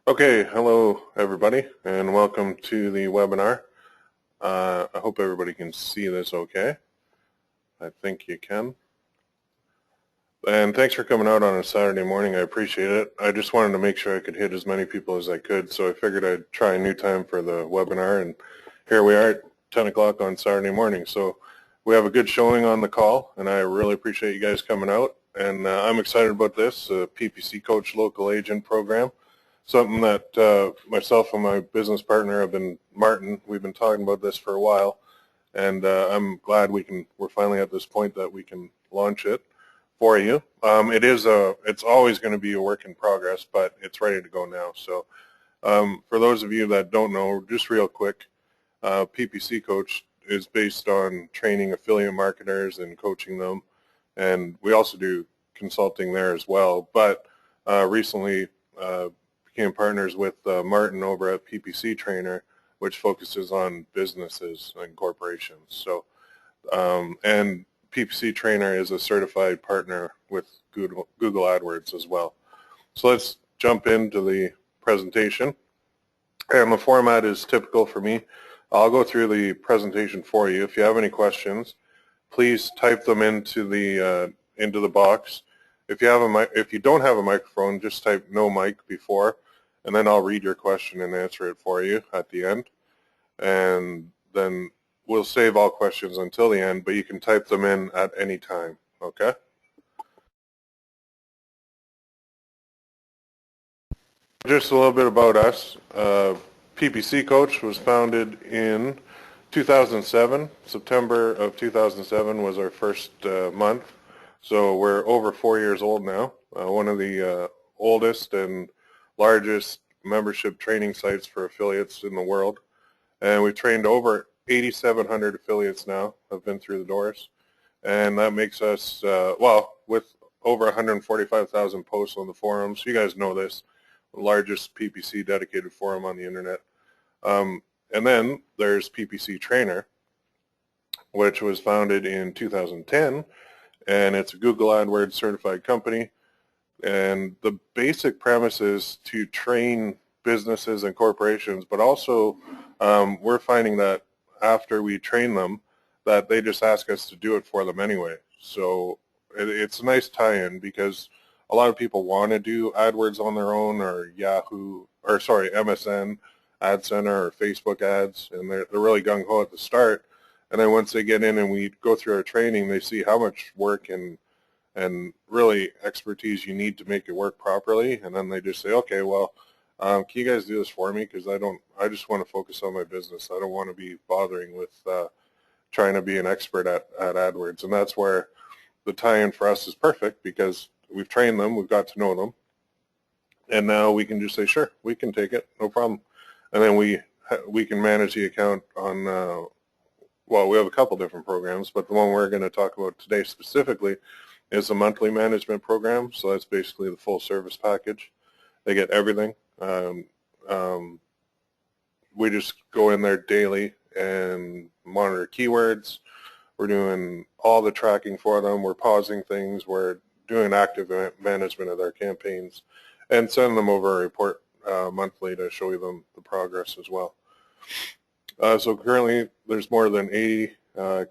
Okay, hello everybody, and welcome to the webinar. I hope everybody can see this okay. I think you can. And thanks for coming out on a Saturday morning. I appreciate it. I just wanted to make sure I could hit as many people as I could, so I figured I'd try a new time for the webinar, and here we are at 10 o'clock on Saturday morning. So we have a good showing on the call, and I really appreciate you guys coming out. And I'm excited about this, PPC Coach Local Agent Program. Something that myself and my business partner Martin, we've been talking about this for a while, and I'm glad we're finally at this point that we can launch it for you. It's always going to be a work in progress, but it's ready to go now. So for those of you that don't know, just real quick, PPC Coach is based on training affiliate marketers and coaching them, and we also do consulting there as well. But recently became partners with Martin over at PPC Trainer, which focuses on businesses and corporations. So, and PPC Trainer is a certified partner with Google AdWords as well. So let's jump into the presentation. And the format is typical for me. I'll go through the presentation for you. If you have any questions, please type them into the box. If you don't have a microphone, just type no mic before, and then I'll read your question and answer it for you at the end. And then we'll save all questions until the end, but you can type them in at any time, okay? Just a little bit about us. PPC Coach was founded in 2007. September of 2007 was our first month. So we're over 4 years old now. One of the oldest and largest membership training sites for affiliates in the world. And we've trained over 8,700 affiliates now, have been through the doors. And that makes us, with over 145,000 posts on the forums, you guys know this, the largest PPC dedicated forum on the internet. And then there's PPC Trainer, which was founded in 2010, and it's a Google AdWords certified company. And the basic premise is to train businesses and corporations, but also we're finding that after we train them, that they just ask us to do it for them anyway. So it's a nice tie-in because a lot of people want to do AdWords on their own, or MSN, Ad Center, or Facebook ads, and they're really gung-ho at the start. And then once they get in and we go through our training, they see how much work and really expertise you need to make it work properly, and then they just say, okay, well, can you guys do this for me? Because I just want to focus on my business. I don't want to be bothering with trying to be an expert at AdWords. And that's where the tie-in for us is perfect, because we've trained them, we've got to know them, and now we can just say, sure, we can take it, no problem. And then we can manage the account on, we have a couple different programs, but the one we're going to talk about today specifically is a monthly management program. So that's basically the full service package. They get everything. We just go in there daily and monitor keywords. We're doing all the tracking for them. We're pausing things. We're doing active management of their campaigns and sending them over a report monthly to show them the progress as well. So currently there's more than 80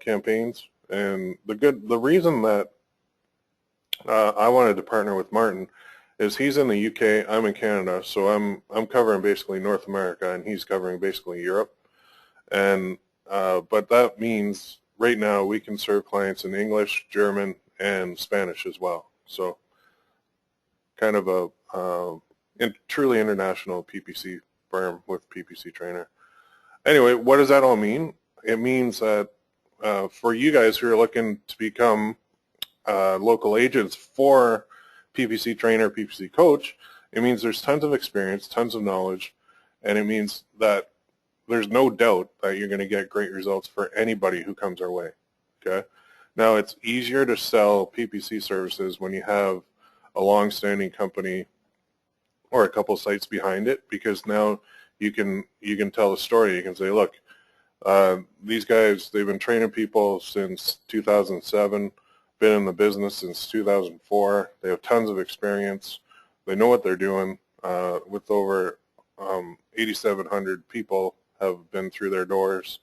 campaigns, and the reason that I wanted to partner with Martin is he's in the UK, I'm in Canada, so I'm covering basically North America, and he's covering basically Europe. And but that means right now we can serve clients in English, German, and Spanish as well. So kind of a truly international PPC firm with PPC Trainer. Anyway, what does that all mean? It means that for you guys who are looking to become local agents for PPC Trainer, PPC Coach, it means there's tons of experience, tons of knowledge, and it means that there's no doubt that you're going to get great results for anybody who comes our way. Okay. Now, it's easier to sell PPC services when you have a long-standing company or a couple sites behind it, because now you can tell the story. You can say, look, these guys, they've been training people since 2007, been in the business since 2004. They have tons of experience. They know what they're doing with over 8,700 people have been through their doors.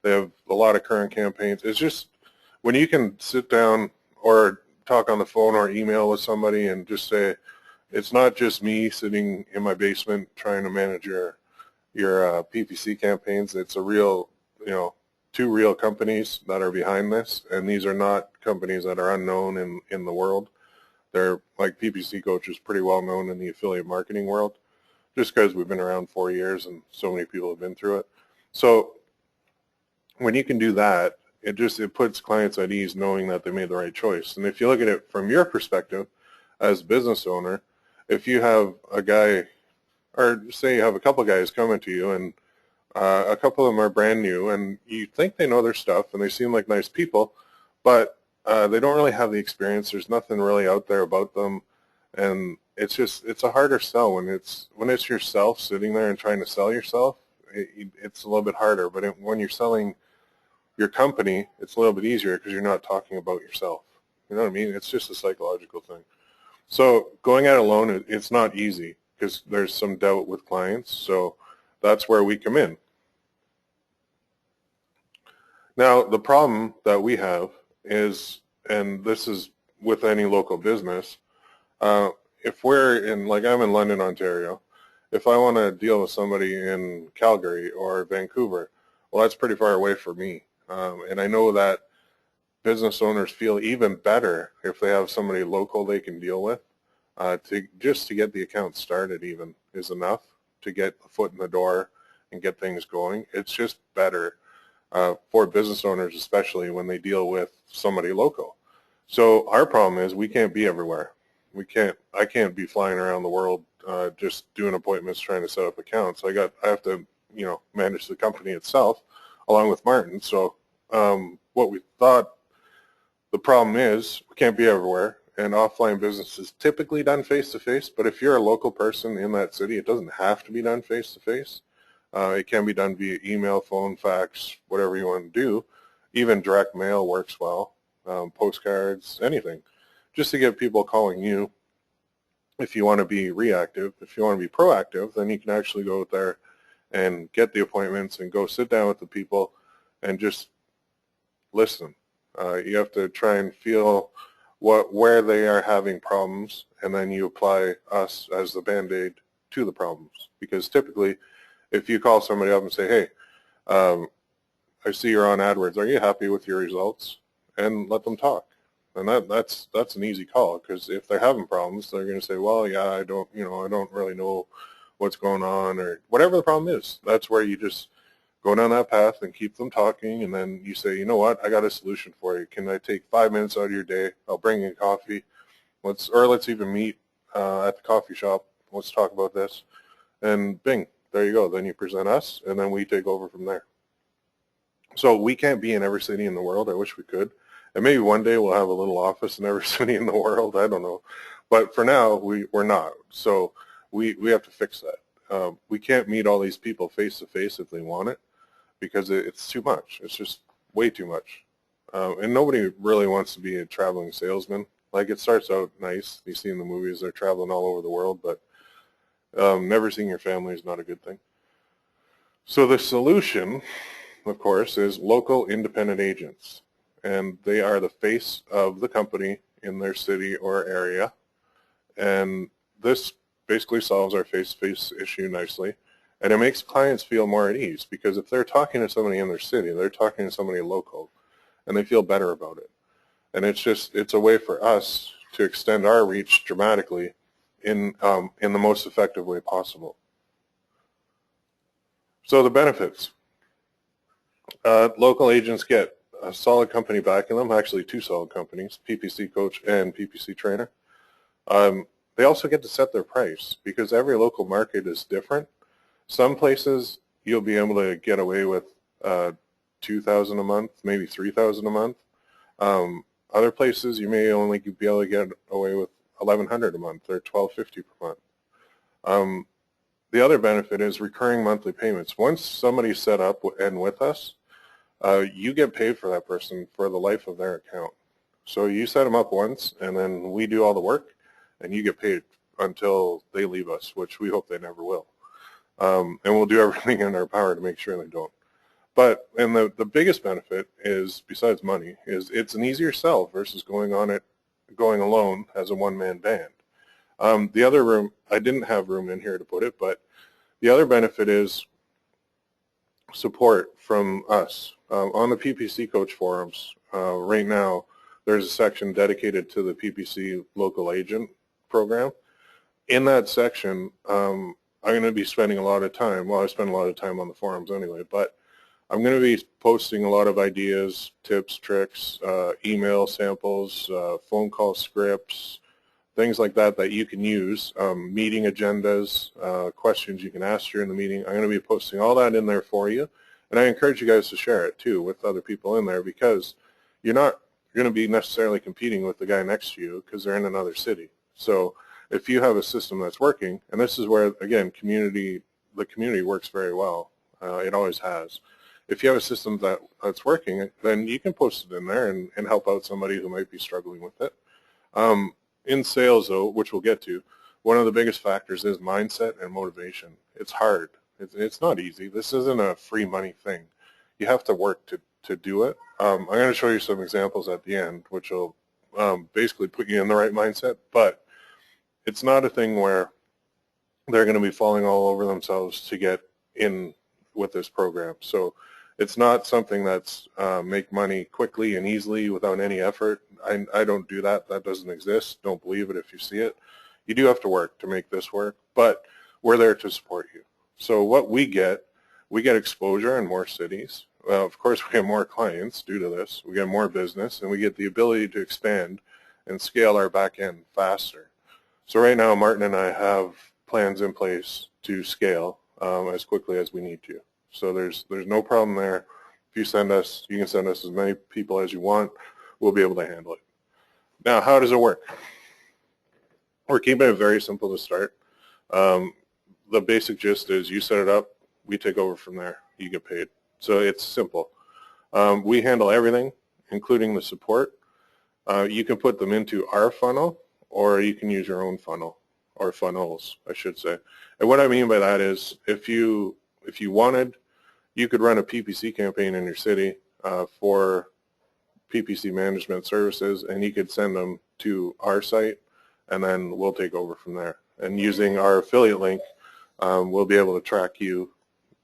They have a lot of current campaigns. It's just when you can sit down or talk on the phone or email with somebody and just say, it's not just me sitting in my basement trying to manage your PPC campaigns. It's a real, two real companies that are behind this, and these are not companies that are unknown in the world. They're, like, PPC Coach is pretty well known in the affiliate marketing world, just because we've been around 4 years and so many people have been through it. So when you can do that, it puts clients at ease knowing that they made the right choice. And if you look at it from your perspective as a business owner, if you have a guy, or say you have a couple guys coming to you and a couple of them are brand new and you think they know their stuff and they seem like nice people, but they don't really have the experience. There's nothing really out there about them, and it's a harder sell when it's yourself sitting there and trying to sell yourself. It's a little bit harder, but when you're selling your company, it's a little bit easier because you're not talking about yourself. You know what I mean? It's just a psychological thing. So going at it alone, it's not easy because there's some doubt with clients. So that's where we come in. Now, the problem that we have is, and this is with any local business, if we're in, like, I'm in London, Ontario, if I want to deal with somebody in Calgary or Vancouver, well, that's pretty far away for me. And I know that business owners feel even better if they have somebody local they can deal with. Just to get the account started even is enough to get a foot in the door and get things going. It's just better for business owners, especially when they deal with somebody local. So our problem is we can't be everywhere. I can't be flying around the world just doing appointments, trying to set up accounts. I have to, manage the company itself along with Martin. So what we thought the problem is, we can't be everywhere, and offline business is typically done face-to-face, but if you're a local person in that city, it doesn't have to be done face-to-face. It can be done via email, phone, fax, whatever you want to do. Even direct mail works well, postcards, anything, just to get people calling you. If you want to be reactive, if you want to be proactive, then you can actually go out there and get the appointments and go sit down with the people and just listen. You have to try and feel where they are having problems, and then you apply us as the Band-Aid to the problems. Because typically, if you call somebody up and say, hey, I see you're on AdWords, are you happy with your results? And let them talk. And that's an easy call, because if they're having problems, they're going to say, well, yeah, I don't really know what's going on, or whatever the problem is. That's where you just go down that path and keep them talking, and then you say, you know what, I got a solution for you. Can I take 5 minutes out of your day? I'll bring you coffee. Let's even meet at the coffee shop. Let's talk about this. And bing, there you go. Then you present us, and then we take over from there. So we can't be in every city in the world. I wish we could. And maybe one day we'll have a little office in every city in the world. I don't know. But for now, we're not. So we have to fix that. We can't meet all these people face-to-face if they want it, because it's too much. It's just way too much. And nobody really wants to be a traveling salesman. Like, it starts out nice. You see in the movies, they're traveling all over the world, but never seeing your family is not a good thing. So the solution, of course, is local independent agents. And they are the face of the company in their city or area. And this basically solves our face-to-face issue nicely. And it makes clients feel more at ease, because if they're talking to somebody in their city, they're talking to somebody local, and they feel better about it. And it's a way for us to extend our reach dramatically in the most effective way possible. So the benefits. Local agents get a solid company backing them, actually 2 solid companies, PPC Coach and PPC Trainer. They also get to set their price, because every local market is different. Some places you'll be able to get away with $2,000 a month, maybe $3,000 a month. Other places you may only be able to get away with $1,100 a month or $1,250 per month. The other benefit is recurring monthly payments. Once somebody's set up and with us, you get paid for that person for the life of their account. So you set them up once, and then we do all the work, and you get paid until they leave us, which we hope they never will. And we'll do everything in our power to make sure they don't. But, and the biggest benefit is, besides money, is it's an easier sell versus going alone as a one-man band. The other room, I didn't have room in here to put it, but the other benefit is support from us. On the PPC Coach forums, right now, there's a section dedicated to the PPC local agent program. In that section, I'm going to be spending a lot of time, well, I spend a lot of time on the forums anyway, but I'm going to be posting a lot of ideas, tips, tricks, email samples, phone call scripts, things like that that you can use, meeting agendas, questions you can ask during the meeting. I'm going to be posting all that in there for you, and I encourage you guys to share it too with other people in there, because you're not going to be necessarily competing with the guy next to you because they're in another city. So if you have a system that's working, and this is where, again, the community works very well. It always has. If you have a system that's working, then you can post it in there and help out somebody who might be struggling with it. In sales, though, which we'll get to, one of the biggest factors is mindset and motivation. It's hard. It's not easy. This isn't a free money thing. You have to work to do it. I'm going to show you some examples at the end, which will basically put you in the right mindset, but it's not a thing where they're going to be falling all over themselves to get in with this program. So it's not something that's make money quickly and easily without any effort. I don't do that. That doesn't exist. Don't believe it if you see it. You do have to work to make this work, but we're there to support you. So what we get exposure in more cities. Well, of course, we get more clients due to this. We get more business, and we get the ability to expand and scale our back end faster. So right now, Martin and I have plans in place to scale as quickly as we need to. So there's no problem there. If you can send us as many people as you want. We'll be able to handle it. Now, how does it work? We're keeping it very simple to start. The basic gist is you set it up, we take over from there, you get paid. So it's simple. We handle everything, including the support. You can put them into our funnel, or you can use your own funnel, or funnels, I should say. And what I mean by that is if you wanted, you could run a PPC campaign in your city for PPC management services, and you could send them to our site, and then we'll take over from there. And using our affiliate link, we'll be able to track you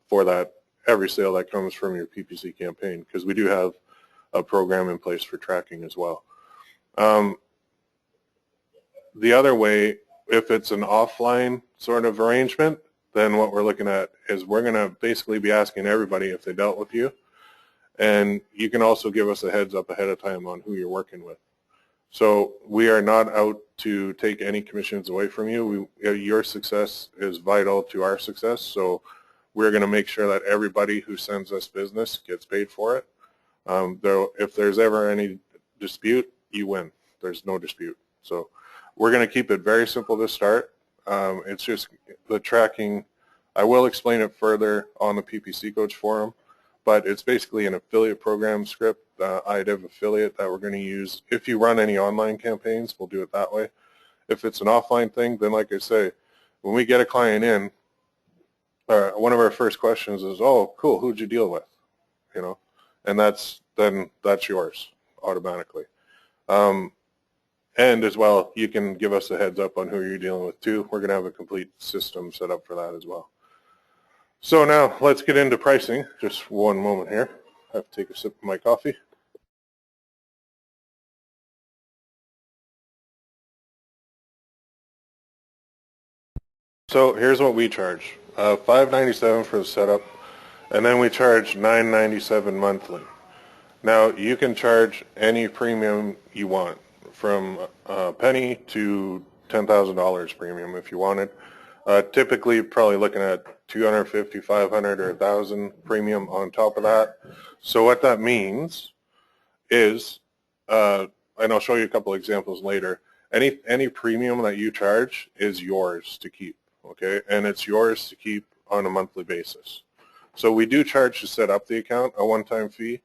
for that, every sale that comes from your PPC campaign, because we do have a program in place for tracking as well. The other way, if it's an offline sort of arrangement, then what we're looking at is we're going to basically be asking everybody if they dealt with you, and you can also give us a heads up ahead of time on who you're working with. So we are not out to take any commissions away from you. Your success is vital to our success, so we're going to make sure that everybody who sends us business gets paid for it. Though if there's ever any dispute, you win. There's no dispute. So we're going to keep it very simple to start. It's just the tracking. I will explain it further on the PPC Coach forum, but it's basically an affiliate program script, IDIV affiliate, that we're going to use. If you run any online campaigns, we'll do it that way. If it's an offline thing, then like I say, when we get a client in, one of our first questions is, oh, cool, who'd you deal with? You know, and that's yours automatically. And as well, you can give us a heads up on who you're dealing with too. We're going to have a complete system set up for that as well. So now let's get into pricing. Just one moment here. I have to take a sip of my coffee. So here's what we charge. $597 for the setup, and then we charge $997 monthly. Now you can charge any premium you want, from a penny to $10,000 premium if you wanted. Typically, probably looking at $250, $500, or $1,000 premium on top of that. So what that means is, and I'll show you a couple examples later, any premium that you charge is yours to keep, okay? And it's yours to keep on a monthly basis. So we do charge to set up the account, a one-time fee,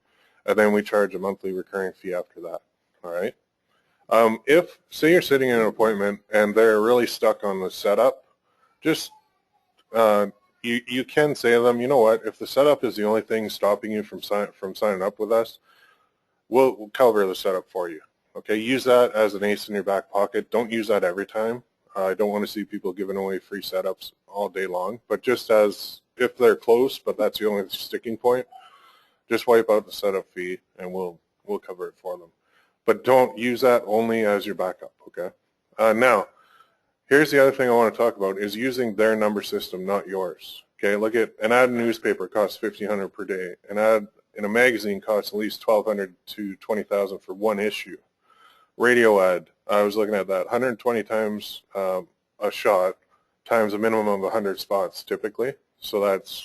and then we charge a monthly recurring fee after that, all right? If, say you're sitting in an appointment and they're really stuck on the setup, just you can say to them, you know what, if the setup is the only thing stopping you from signing up with us, we'll cover the setup for you. Okay, use that as an ace in your back pocket. Don't use that every time. I don't want to see people giving away free setups all day long, but just as if they're close, but that's the only sticking point, just wipe out the setup fee and we'll cover it for them. But don't use that only as your backup, okay? Now, here's the other thing I want to talk about is using their number system, not yours. Okay, look at an ad in a newspaper costs $1,500 per day. An ad in a magazine costs at least $1,200 to $20,000 for one issue. Radio ad, I was looking at that, 120 times a shot times a minimum of 100 spots typically. So that's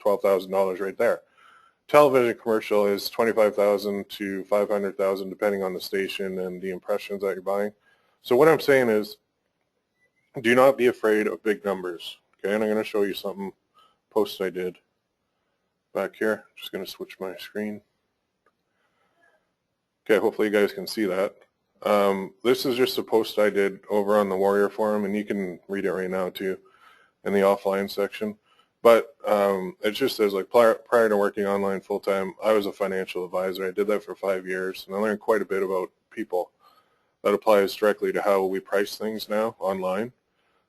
$12,000 right there. Television commercial is $25,000 to $500,000 depending on the station and the impressions that you're buying. So what I'm saying is, do not be afraid of big numbers. Okay, and I'm going to show you something post I did back here. Just going to switch my screen. Okay, hopefully you guys can see that. This is just a post I did over on the Warrior Forum, and you can read it right now too in the offline section. But it just says, like, prior to working online full-time, I was a financial advisor. I did that for 5 years, and I learned quite a bit about people. That applies directly to how we price things now online.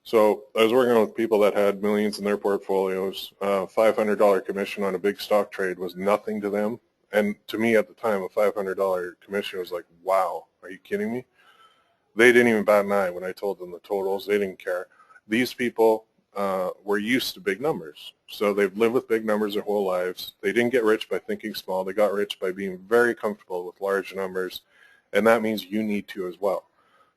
So I was working with people that had millions in their portfolios. $500 commission on a big stock trade was nothing to them. And to me at the time, a $500 commission was like, wow, are you kidding me? They didn't even bat an eye when I told them the totals. They didn't care. These people were used to big numbers. So they've lived with big numbers their whole lives. They didn't get rich by thinking small. They got rich by being very comfortable with large numbers. And that means you need to as well.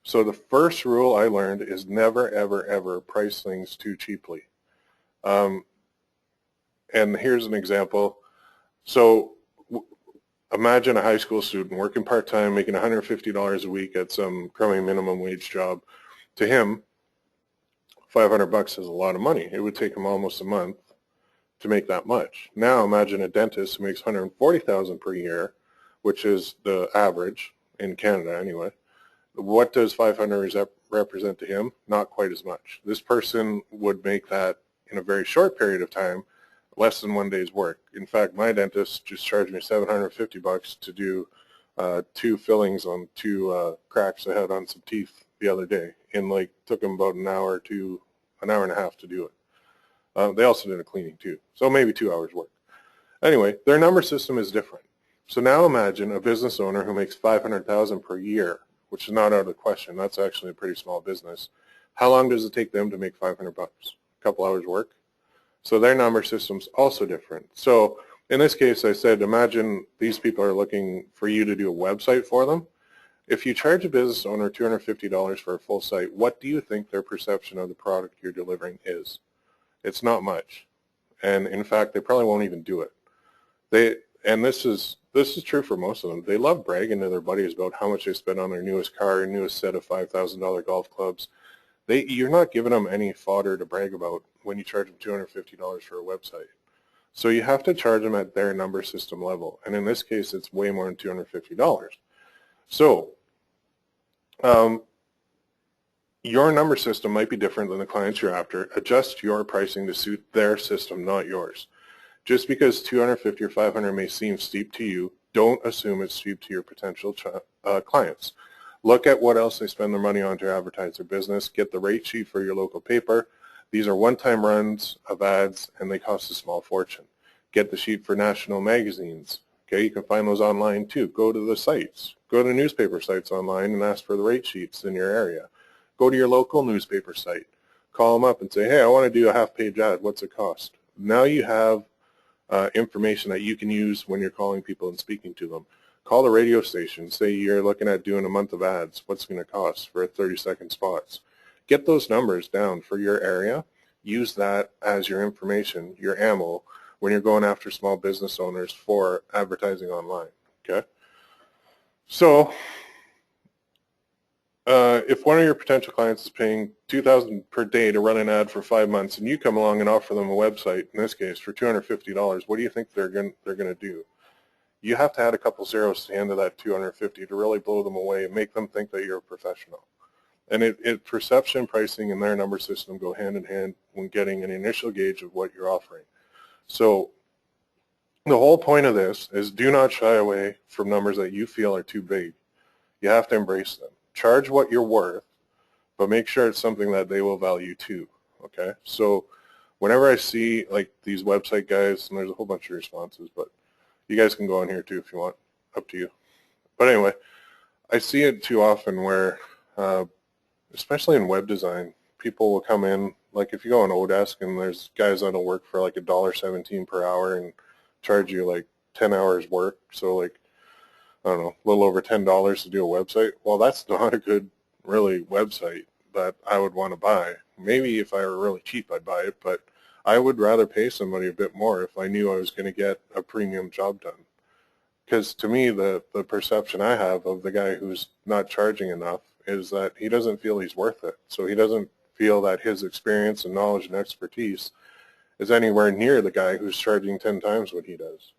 So the first rule I learned is never, ever, ever price things too cheaply. And here's an example. So imagine a high school student working part-time, making $150 a week at some crummy minimum wage job. To him, $500 is a lot of money. It would take him almost a month to make that much. Now imagine a dentist who makes $140,000 per year, which is the average in Canada anyway. What does 500 represent to him? Not quite as much. This person would make that in a very short period of time, less than 1 day's work. In fact, my dentist just charged me $750 to do 2 fillings on 2 cracks I had on some teeth the other day. And like took him about an hour and a half to do it. They also did a cleaning too, so maybe 2 hours work. Anyway, their number system is different. So now imagine a business owner who makes $500,000 per year, which is not out of the question. That's actually a pretty small business. How long does it take them to make $500? A couple hours work? So their number system's also different. So in this case, I said, imagine these people are looking for you to do a website for them. If you charge a business owner $250 for a full site, what do you think their perception of the product you're delivering is? It's not much. And in fact, they probably won't even do it. And this is true for most of them. They love bragging to their buddies about how much they spent on their newest car, newest set of $5,000 golf clubs. You're not giving them any fodder to brag about when you charge them $250 for a website. So you have to charge them at their number system level. And in this case, it's way more than $250. So your number system might be different than the clients you're after. Adjust your pricing to suit their system, not yours. Just because $250 or $500 may seem steep to you, don't assume it's steep to your potential clients. Look at what else they spend their money on to advertise their business. Get the rate sheet for your local paper. These are one-time runs of ads, and they cost a small fortune. Get the sheet for national magazines. Okay, you can find those online too. Go to the sites. Go to newspaper sites online and ask for the rate sheets in your area. Go to your local newspaper site. Call them up and say, hey, I want to do a half-page ad. What's it cost? Now you have information that you can use when you're calling people and speaking to them. Call the radio station. Say you're looking at doing a month of ads. What's it going to cost for 30-second spots? Get those numbers down for your area. Use that as your information, your ammo, when you're going after small business owners for advertising online. Okay? So if one of your potential clients is paying $2,000 per day to run an ad for 5 months, and you come along and offer them a website, in this case, for $250, what do you think they're going to do? You have to add a couple zeros to the end of that $250 to really blow them away and make them think that you're a professional. And perception, pricing, and their number system go hand in hand when getting an initial gauge of what you're offering. So the whole point of this is do not shy away from numbers that you feel are too big. You have to embrace them. Charge what you're worth, but make sure it's something that they will value too, okay? So whenever I see like these website guys, and there's a whole bunch of responses, but you guys can go on here too if you want, up to you. But anyway, I see it too often where, especially in web design, people will come in, like if you go on Odesk and there's guys that'll work for like $1.17 per hour and charge you like 10 hours work, so like, I don't know, a little over $10 to do a website. Well, that's not a good, really, website that I would want to buy. Maybe if I were really cheap, I'd buy it, but I would rather pay somebody a bit more if I knew I was going to get a premium job done. Because to me, the perception I have of the guy who's not charging enough is that he doesn't feel he's worth it. So he doesn't feel that his experience and knowledge and expertise is anywhere near the guy who's charging 10 times what he does.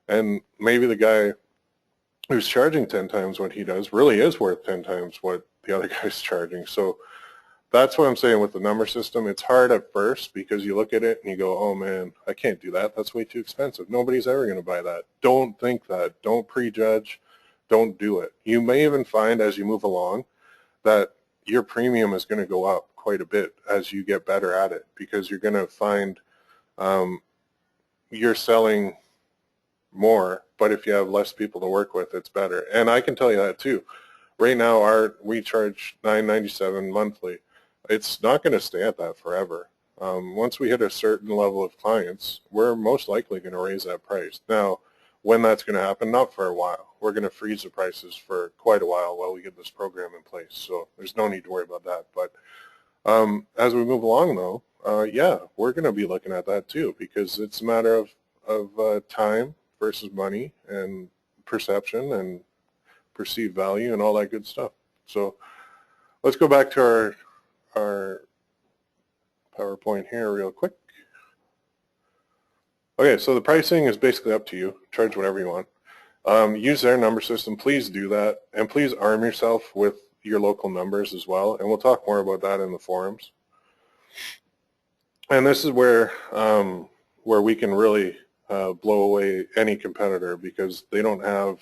And maybe the guy who's charging 10 times what he does really is worth 10 times what the other guy's charging. So that's what I'm saying with the number system. It's hard at first because you look at it and you go, oh man, I can't do that. That's way too expensive. Nobody's ever going to buy that. Don't think that. Don't prejudge. Don't do it. You may even find as you move along that your premium is going to go up quite a bit as you get better at it, because you're going to find you're selling more, but if you have less people to work with, it's better. And I can tell you that too. Right now, we charge $9.97 monthly. It's not going to stay at that forever. Once we hit a certain level of clients, we're most likely going to raise that price. Now, when that's going to happen, not for a while. We're going to freeze the prices for quite a while we get this program in place. So there's no need to worry about that. But as we move along, though, yeah, we're going to be looking at that too, because it's a matter of time versus money and perception and perceived value and all that good stuff. So let's go back to our PowerPoint here real quick. Okay, so the pricing is basically up to you. Charge whatever you want. Use their number system. Please do that. And please arm yourself with your local numbers as well. And we'll talk more about that in the forums. And this is where we can really blow away any competitor, because they don't have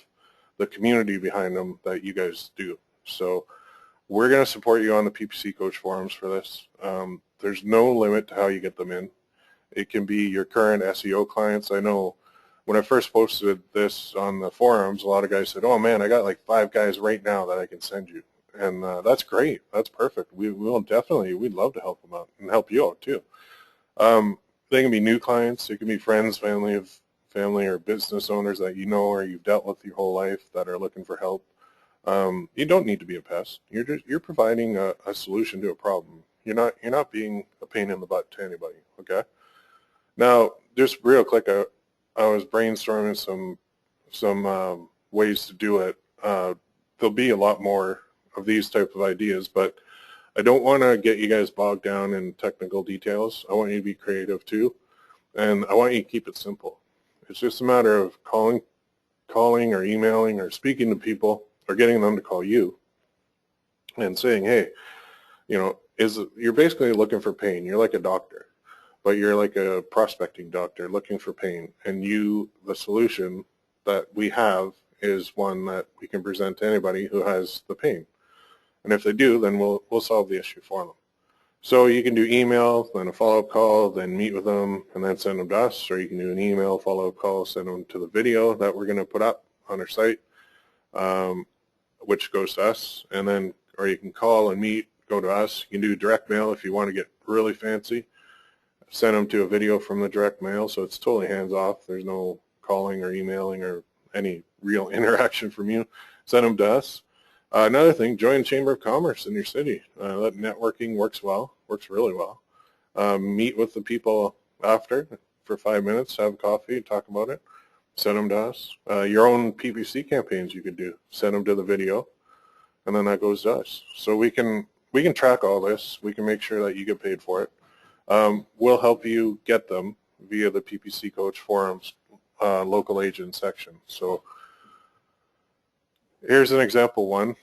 the community behind them that you guys do. So we're going to support you on the PPC Coach forums for this. There's no limit to how you get them in. It can be your current SEO clients. I know when I first posted this on the forums, a lot of guys said, oh man, I got like 5 guys right now that I can send you. And that's great. That's perfect. We'd love to help them out and help you out too. They can be new clients. It can be friends, family or business owners that you know or you've dealt with your whole life that are looking for help. You don't need to be a pest. You're providing a solution to a problem. You're not being a pain in the butt to anybody. Okay. Now, just real quick, I was brainstorming some ways to do it. There'll be a lot more of these type of ideas, but I don't want to get you guys bogged down in technical details. I want you to be creative too, and I want you to keep it simple. It's just a matter of calling or emailing or speaking to people or getting them to call you and saying, hey, you're basically looking for pain. You're like a doctor, but you're like a prospecting doctor looking for pain, and the solution that we have is one that we can present to anybody who has the pain. And if they do, then we'll solve the issue for them. So you can do email, then a follow-up call, then meet with them, and then send them to us. Or you can do an email, follow-up call, send them to the video that we're going to put up on our site, which goes to us. And then, or you can call and meet, go to us. You can do direct mail if you want to get really fancy. Send them to a video from the direct mail, so it's totally hands-off. There's no calling or emailing or any real interaction from you. Send them to us. Another thing, join Chamber of Commerce in your city. That networking works really well. Meet with the people after for 5 minutes, have coffee, talk about it, send them to us. Your own PPC campaigns you could do, send them to the video, and then that goes to us. So we can track all this. We can make sure that you get paid for it. We'll help you get them via the PPC Coach forums local agent section. So here's an example one.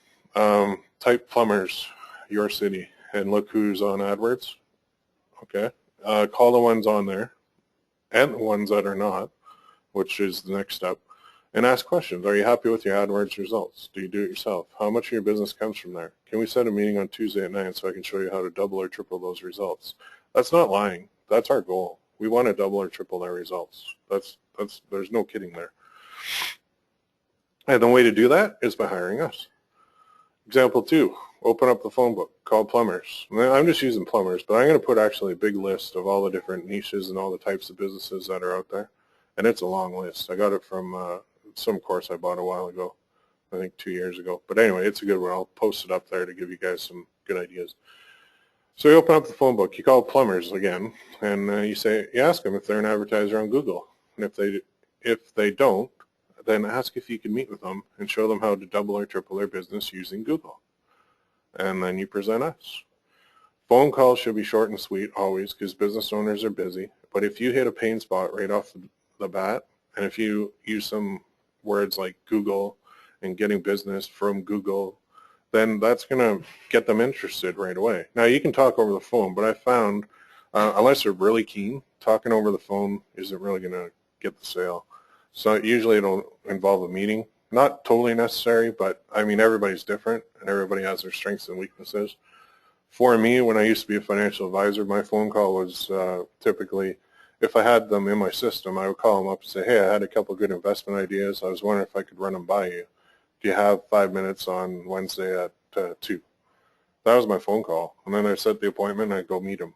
Type plumbers your city and look who's on AdWords. Okay, call the ones on there and the ones that are not, which is the next step, and ask questions. Are you happy with your AdWords results? Do you do it yourself? How much of your business comes from there? Can we set a meeting on Tuesday at 9 so I can show you how to double or triple those results? That's not lying. That's our goal. We want to double or triple their results. There's no kidding there. And the way to do that is by hiring us. Example 2, open up the phone book, call plumbers. I'm just using plumbers, but I'm going to put actually a big list of all the different niches and all the types of businesses that are out there. And it's a long list. I got it from some course I bought a while ago, I think 2 years ago. But anyway, it's a good one. I'll post it up there to give you guys some good ideas. So you open up the phone book, you call plumbers again, and you ask them if they're an advertiser on Google. And if they don't, then ask if you can meet with them and show them how to double or triple their business using Google. And then you present us. Phone calls should be short and sweet always because business owners are busy. But if you hit a pain spot right off the bat, and if you use some words like Google and getting business from Google, then that's going to get them interested right away. Now, you can talk over the phone, but I found, unless they're really keen, talking over the phone isn't really going to get the sale. So usually it'll involve a meeting. Not totally necessary, but I mean, everybody's different and everybody has their strengths and weaknesses. For me, when I used to be a financial advisor, my phone call was typically, if I had them in my system, I would call them up and say, hey, I had a couple good investment ideas. I was wondering if I could run them by you. Do you have 5 minutes on Wednesday at 2? That was my phone call. And then I set the appointment and I'd go meet them.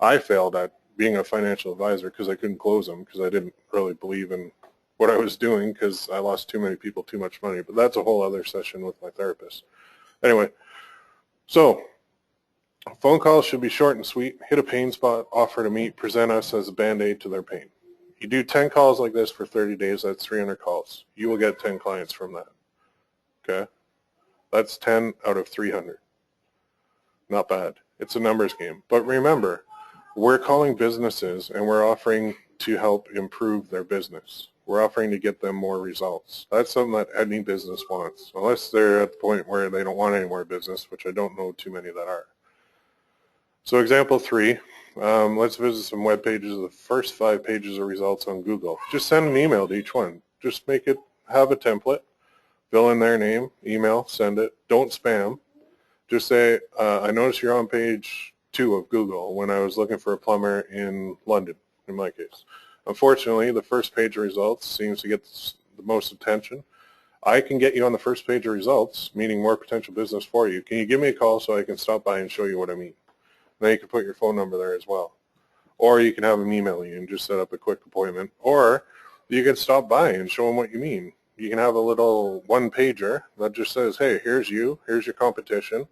I failed at being a financial advisor because I couldn't close them because I didn't really believe in what I was doing because I lost too many people too much money. But that's a whole other session with my therapist. Anyway, so phone calls should be short and sweet. Hit a pain spot, offer to meet, present us as a Band-Aid to their pain. You do 10 calls like this for 30 days, that's 300 calls. You will get 10 clients from that. Okay? That's 10 out of 300. Not bad. It's a numbers game. But remember, we're calling businesses and we're offering to help improve their business. We're offering to get them more results. That's something that any business wants, unless they're at the point where they don't want any more business, which I don't know too many that are. So example 3, let's visit some web pages of the first 5 pages of results on Google. Just send an email to each one. Just have a template, fill in their name, email, send it. Don't spam. Just say, I noticed you're on page 2 of Google when I was looking for a plumber in London, in my case. Unfortunately, the first page of results seems to get the most attention. I can get you on the first page of results, meaning more potential business for you. Can you give me a call so I can stop by and show you what I mean? Then you can put your phone number there as well. Or you can have them email you and just set up a quick appointment. Or you can stop by and show them what you mean. You can have a little one-pager that just says, hey, here's you, here's your competition.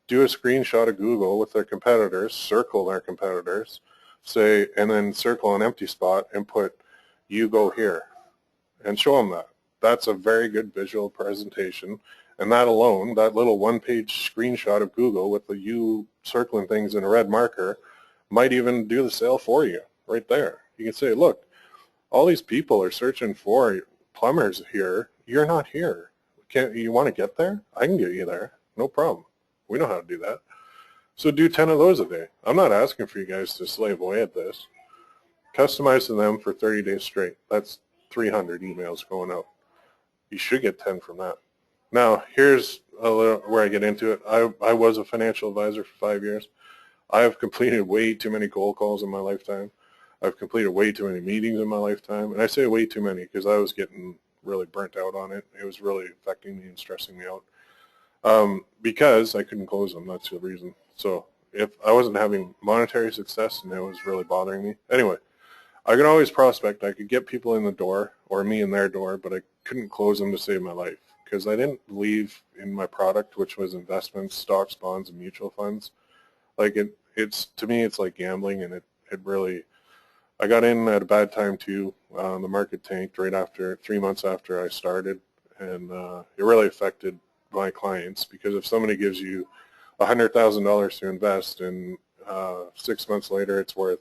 Do a screenshot of Google with their competitors, circle their competitors, say, and then circle an empty spot and put, you go here, and show them that. That's a very good visual presentation. And that alone, that little one-page screenshot of Google with the you circling things in a red marker might even do the sale for you right there. You can say, look, all these people are searching for plumbers here. You're not here. You want to get there? I can get you there. No problem. We know how to do that. So do 10 of those a day. I'm not asking for you guys to slave away at this. Customize to them for 30 days straight. That's 300 emails going out. You should get 10 from that. Now, here's a little where I get into it. I was a financial advisor for 5 years. I have completed way too many cold calls in my lifetime. I've completed way too many meetings in my lifetime. And I say way too many because I was getting really burnt out on it. It was really affecting me and stressing me out. Because I couldn't close them. That's the reason. So if I wasn't having monetary success and it was really bothering me. Anyway, I could always prospect. I could get people in the door or me in their door, but I couldn't close them to save my life because I didn't believe in my product, which was investments, stocks, bonds, and mutual funds. Like it's to me, it's like gambling, and it really. I got in at a bad time too. The market tanked right after 3 months after I started, and it really affected my clients because if somebody gives you $100,000 to invest and 6 months later it's worth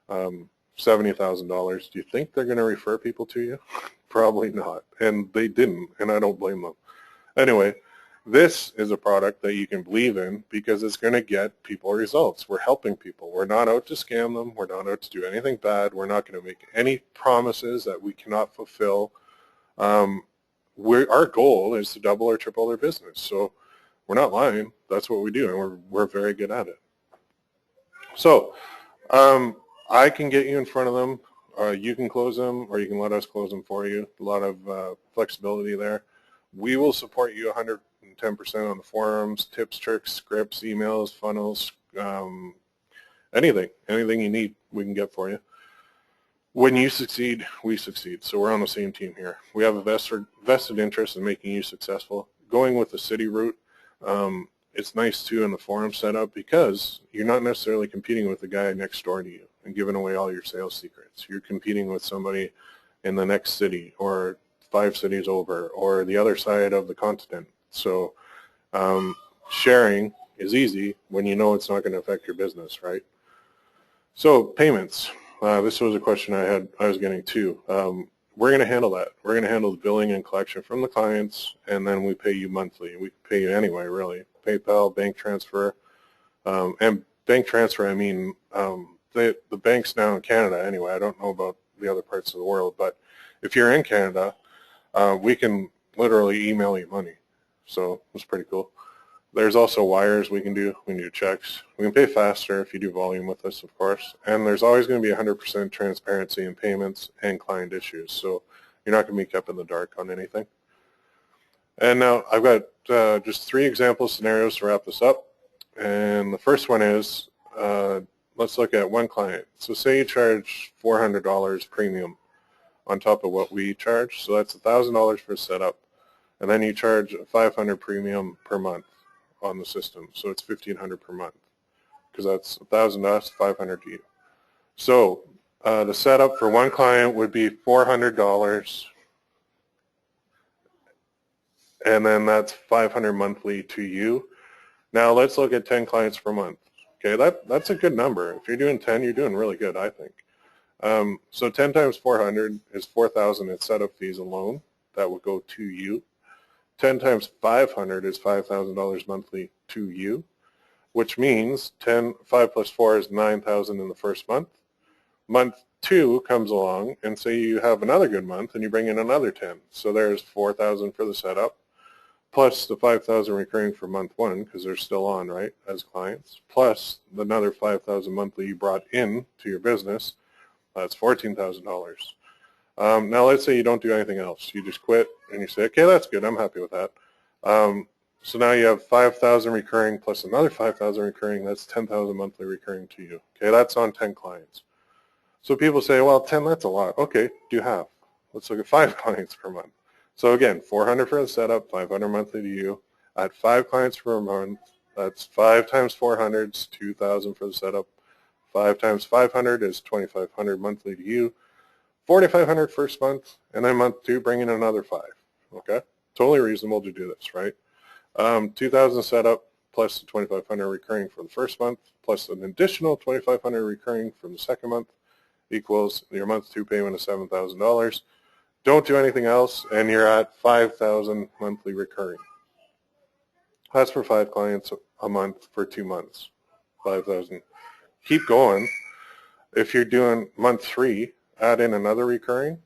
$70,000, do you think they're going to refer people to you? Probably not, and they didn't, and I don't blame them. Anyway, This is a product that you can believe in because it's going to get people results. We're helping people. We're not out to scam them. We're not out to do anything bad. We're not going to make any promises that we cannot fulfill. Our goal is to double or triple their business. So we're not lying. That's what we do, and we're very good at it. So I can get you in front of them. You can close them, or you can let us close them for you. A lot of flexibility there. We will support you 110% on the forums, tips, tricks, scripts, emails, funnels, anything you need, we can get for you. When you succeed, we succeed. So we're on the same team here. We have a vested interest in making you successful. Going with the city route, it's nice too in the forum setup because you're not necessarily competing with the guy next door to you and giving away all your sales secrets. You're competing with somebody in the next city or 5 cities over or the other side of the continent. So sharing is easy when you know it's not going to affect your business, right? So payments. This was a question I was getting too. We're going to handle that. We're going to handle the billing and collection from the clients, and then we pay you monthly. We pay you anyway, really. PayPal, bank transfer, and bank transfer, I mean, the banks now in Canada anyway, I don't know about the other parts of the world, but if you're in Canada, we can literally email you money. So it's pretty cool. There's also wires we can do. We can do checks. We can pay faster if you do volume with us, of course. And there's always going to be 100% transparency in payments and client issues. So you're not going to be kept in the dark on anything. And now I've got just 3 example scenarios to wrap this up. And the first one is, let's look at one client. So say you charge $400 premium on top of what we charge. So that's $1,000 for setup. And then you charge $500 premium per month on the system. So it's $1,500 per month because that's $1,000 to us, $500 to you. So the setup for one client would be $400, and then that's $500 monthly to you. Now let's look at 10 clients per month. Okay, that's a good number. If you're doing 10, you're doing really good, I think. So 10 times 400 is 4,000 in setup fees alone. That would go to you. 10 times 500 is $5,000 monthly to you, which means 5 plus 4 is 9,000 in the first month. Month 2 comes along, and say you have another good month, and you bring in another 10. So there's 4,000 for the setup, plus the 5,000 recurring for month 1, because they're still on, right, as clients, plus another 5,000 monthly you brought in to your business. That's $14,000. Now let's say you don't do anything else. You just quit and you say, okay, that's good. I'm happy with that. So now you have 5,000 recurring plus another 5,000 recurring. That's 10,000 monthly recurring to you. Okay, that's on 10 clients. So people say, well, 10, that's a lot. Okay, do half. Let's look at 5 clients per month. So again, 400 for the setup, 500 monthly to you. At 5 clients per month, that's 5 times 400 is 2,000 for the setup. 5 times 500 is 2,500 monthly to you. 4,500 first month, and then month 2, bring in another 5. Okay, totally reasonable to do this, right? 2,000 setup plus the 2,500 recurring for the first month, plus an additional 2,500 recurring from the second month equals your month 2 payment of $7,000. Don't do anything else, and you're at 5,000 monthly recurring. That's for 5 clients a month for 2 months. 5,000. Keep going. If you're doing month 3, add in another recurring,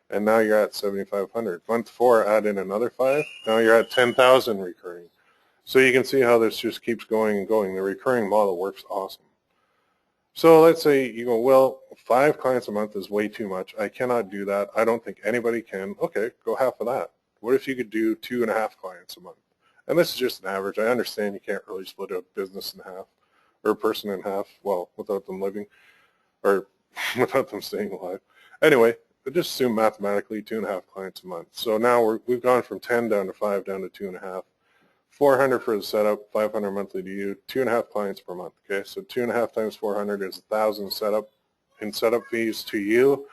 and now you're at 7,500. Month 4, add in another 5. Now you're at 10,000 recurring. So you can see how this just keeps going and going. The recurring model works awesome. So let's say you go, well, 5 clients a month is way too much. I cannot do that. I don't think anybody can. Okay, go half of that. What if you could do 2.5 clients a month? And this is just an average. I understand you can't really split a business in half or a person in half, well, without them living or without them staying alive. Anyway, just assume mathematically 2.5 clients a month. So now we've gone from 10 down to 5 down to 2.5. 400 for the setup, 500 monthly to you, 2.5 clients per month. Okay, so 2.5 times 400 is 1,000 setup fees to you.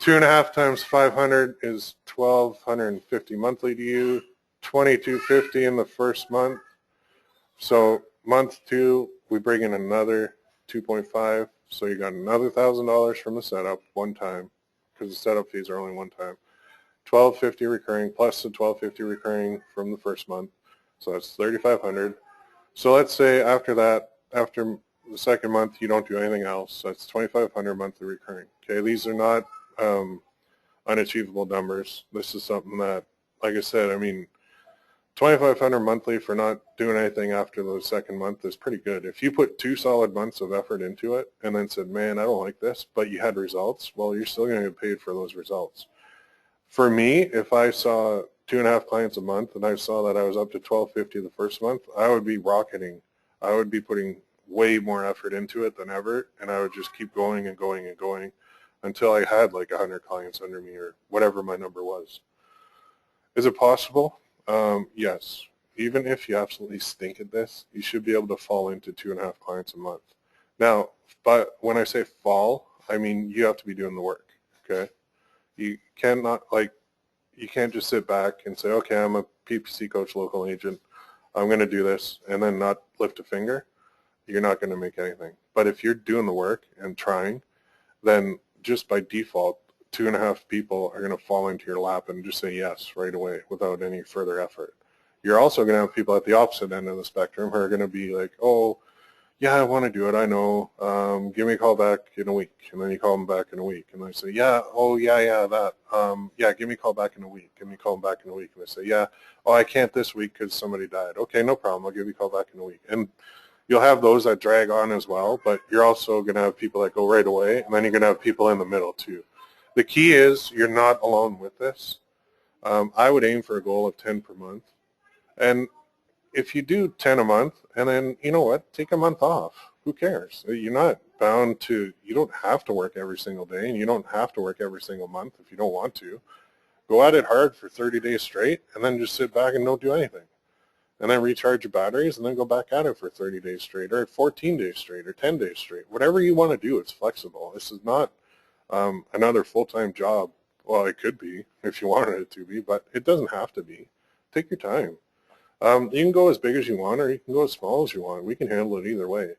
2.5 times 500 is 1,250 monthly to you. 2,250 in the first month. So month 2, we bring in another 2.5. So you got another $1,000 from the setup one time, because the setup fees are only one time. $1,250 recurring plus the $1,250 recurring from the first month. So that's 3,500. So let's say after that, after the second month, you don't do anything else. That's 2,500 monthly recurring. Okay, these are not unachievable numbers. This is something that, like I said, I mean, 2,500 monthly for not doing anything after the second month is pretty good. If you put 2 solid months of effort into it and then said, man, I don't like this, but you had results, well, you're still going to get paid for those results. For me, if I saw 2.5 clients a month and I saw that I was up to $1,250 the first month, I would be rocketing. I would be putting way more effort into it than ever, and I would just keep going and going and going until I had like 100 clients under me or whatever my number was. Is it possible? Yes. Even if you absolutely stink at this, you should be able to fall into 2.5 clients a month. Now, but when I say fall, I mean you have to be doing the work, okay? You cannot, you can't just sit back and say, okay, I'm a PPC coach, local agent, I'm going to do this, and then not lift a finger. You're not going to make anything. But if you're doing the work and trying, then just by default, 2.5 people are going to fall into your lap and just say yes right away without any further effort. You're also going to have people at the opposite end of the spectrum who are going to be like, oh, yeah, I want to do it, I know, give me a call back in a week. And then you call them back in a week. And they say, yeah, oh, yeah, that. Yeah, give me a call back in a week. Give me a call back in a week. And they say, yeah, oh, I can't this week because somebody died. Okay, no problem. I'll give you a call back in a week. And you'll have those that drag on as well, but you're also going to have people that go right away, and then you're going to have people in the middle too. The key is you're not alone with this. I would aim for a goal of 10 per month. And if you do 10 a month, and then, you know what, take a month off. Who cares? You're not bound to, you don't have to work every single day, and you don't have to work every single month if you don't want to. Go at it hard for 30 days straight, and then just sit back and don't do anything. And then recharge your batteries, and then go back at it for 30 days straight, or 14 days straight, or 10 days straight. Whatever you want to do, it's flexible. This is not another full-time job. Well, it could be if you wanted it to be, but it doesn't have to be. Take your time. You can go as big as you want, or you can go as small as you want. We can handle it either way.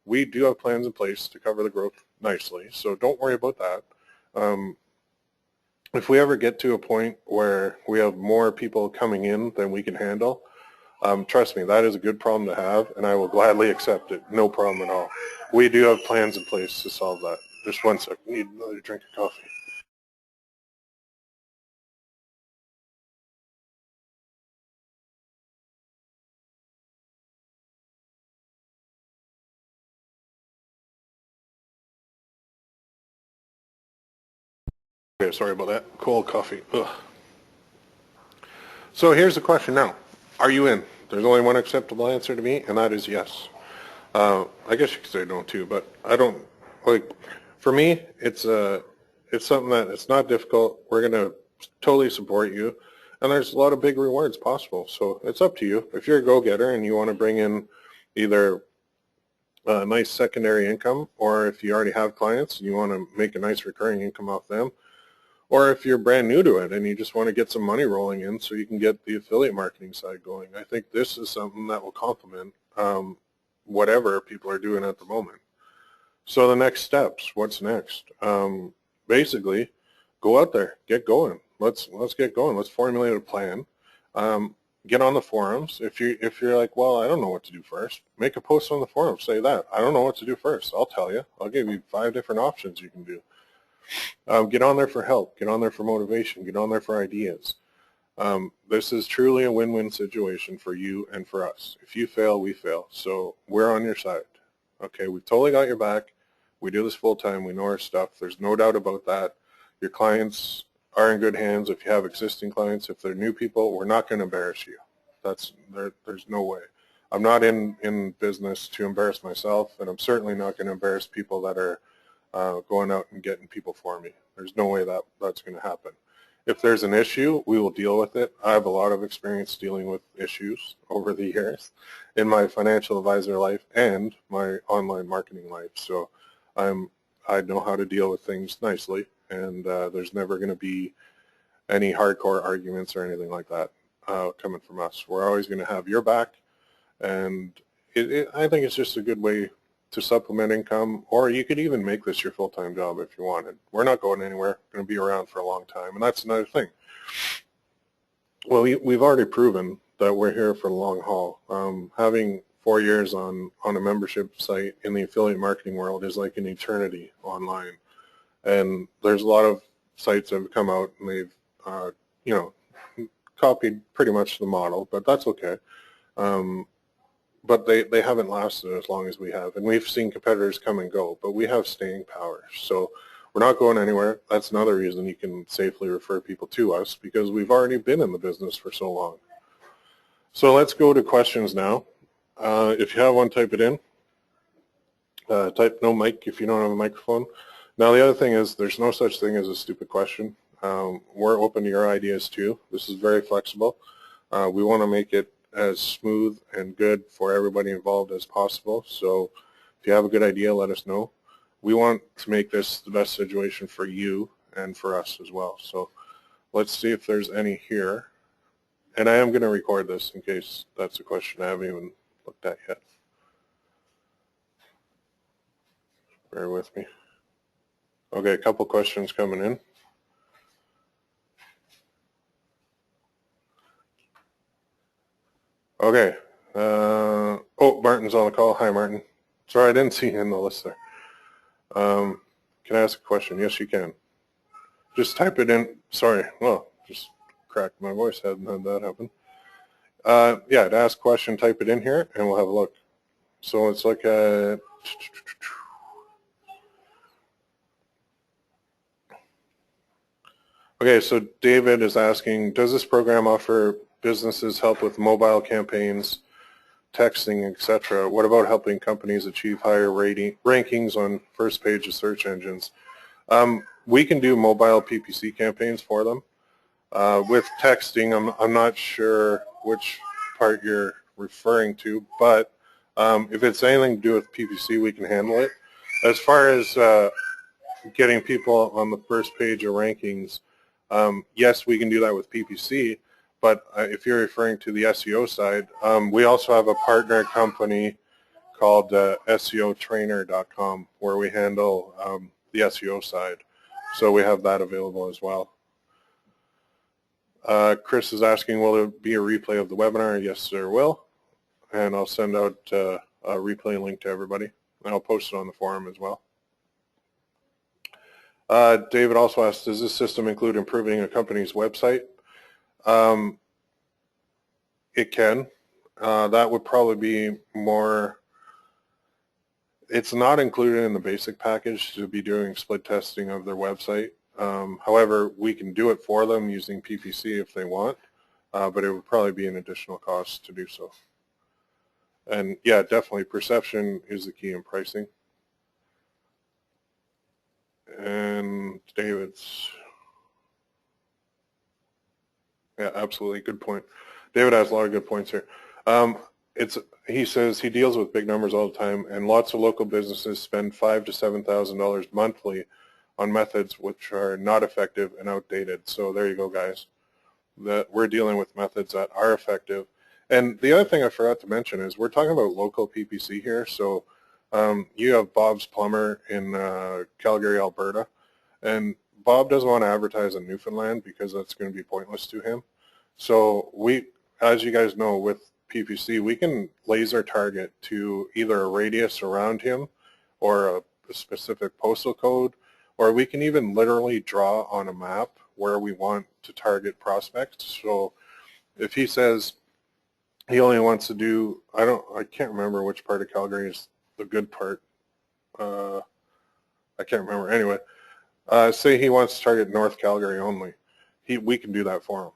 We do have plans in place to cover the growth nicely, so don't worry about that. If we ever get to a point where we have more people coming in than we can handle, trust me, that is a good problem to have, and I will gladly accept it. No problem at all. We do have plans in place to solve that. Just one sec. I need another drink of coffee. Okay, sorry about that. Cold coffee. Ugh. So here's the question now. Are you in? There's only one acceptable answer to me, and that is yes. I guess you could say no too, but I don't, like, for me, it's something that it's not difficult. We're going to totally support you, and there's a lot of big rewards possible, so it's up to you. If you're a go-getter and you want to bring in either a nice secondary income, or if you already have clients and you want to make a nice recurring income off them, or if you're brand new to it and you just want to get some money rolling in so you can get the affiliate marketing side going, I think this is something that will complement whatever people are doing at the moment. So the next steps, what's next? Basically, go out there, get going. Let's get going. Let's formulate a plan. Get on the forums. If you're like, well, I don't know what to do first, make a post on the forum. Say that. I don't know what to do first. I'll tell you. I'll give you 5 different options you can do. Get on there for help. Get on there for motivation. Get on there for ideas. This is truly a win-win situation for you and for us. If you fail, we fail. So we're on your side. Okay, we've totally got your back. We do this full time. We know our stuff. There's no doubt about that. Your clients are in good hands. If you have existing clients, if they're new people, we're not going to embarrass you. There's no way. I'm not in business to embarrass myself, and I'm certainly not going to embarrass people that are going out and getting people for me. There's no way that's going to happen. If there's an issue, we will deal with it. I have a lot of experience dealing with issues over the years in my financial advisor life and my online marketing life. So I know how to deal with things nicely, and there's never going to be any hardcore arguments or anything like that coming from us. We're always going to have your back, and I think it's just a good way to supplement income, or you could even make this your full-time job if you wanted. We're not going anywhere. We're going to be around for a long time, and that's another thing. Well, we've already proven that we're here for the long haul. Having 4 years on a membership site in the affiliate marketing world is like an eternity online. And there's a lot of sites that have come out and they've, you know, copied pretty much the model, but that's okay. But they haven't lasted as long as we have. And we've seen competitors come and go, but we have staying power. So we're not going anywhere. That's another reason you can safely refer people to us, because we've already been in the business for so long. So let's go to questions now. If you have one, type it in. Type no mic if you don't have a microphone. Now the other thing is there's no such thing as a stupid question. We're open to your ideas too. This is very flexible. We want to make it as smooth and good for everybody involved as possible. So if you have a good idea, let us know. We want to make this the best situation for you and for us as well. So let's see if there's any here. And I am going to record this in case that's a question I haven't even looked at yet. Bear with me. Okay, a couple questions coming in. Okay. Oh, Martin's on the call. Hi, Martin. Sorry, I didn't see you in the list there. Can I ask a question? Yes, you can. Just type it in. Sorry. Well, just cracked my voice. Hadn't had that happen. Yeah, to ask a question, type it in here, and we'll have a look. So let's look at... Okay, so David is asking, does this program offer businesses help with mobile campaigns, texting, etc.? What about helping companies achieve higher rankings on first page of search engines? We can do mobile PPC campaigns for them. With texting, I'm not sure which part you're referring to, but if it's anything to do with PPC, we can handle it. As far as getting people on the first page of rankings, yes, we can do that with PPC, but if you're referring to the SEO side, we also have a partner company called SEOtrainer.com where we handle the SEO side. So we have that available as well. Chris is asking, will there be a replay of the webinar? Yes, there will. And I'll send out a replay link to everybody. And I'll post it on the forum as well. David also asked, does this system include improving a company's website? It can. That would probably be more, it's not included in the basic package to be doing split testing of their website. However, we can do it for them using PPC if they want, but it would probably be an additional cost to do so. And yeah, definitely perception is the key in pricing. And David's, yeah, absolutely, good point. David has a lot of good points here. He says he deals with big numbers all the time, and lots of local businesses spend $5,000 to $7,000 monthly on methods which are not effective and outdated. So there you go, guys. That we're dealing with methods that are effective. And the other thing I forgot to mention is we're talking about local PPC here. So you have Bob's Plumber in Calgary, Alberta, and Bob doesn't want to advertise in Newfoundland because that's going to be pointless to him. So we, as you guys know, with PPC, we can laser target to either a radius around him or a specific postal code, or we can even literally draw on a map where we want to target prospects. So if he says he only wants to do, I can't remember which part of Calgary is the good part. I can't remember. Anyway, say he wants to target North Calgary only. We can do that for him.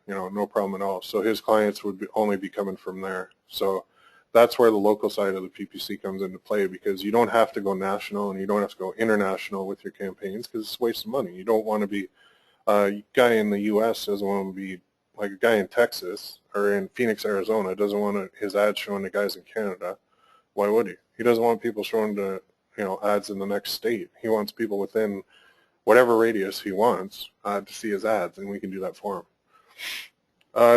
You know, no problem at all. So his clients would only be coming from there. So that's where the local side of the PPC comes into play, because you don't have to go national and you don't have to go international with your campaigns because it's a waste of money. You don't want to be a guy in the U.S. doesn't want to be like a guy in Texas or in Phoenix, Arizona doesn't want his ads showing to guys in Canada. Why would he? He doesn't want people showing to, you know, ads in the next state. He wants people within whatever radius he wants to see his ads, and we can do that for him.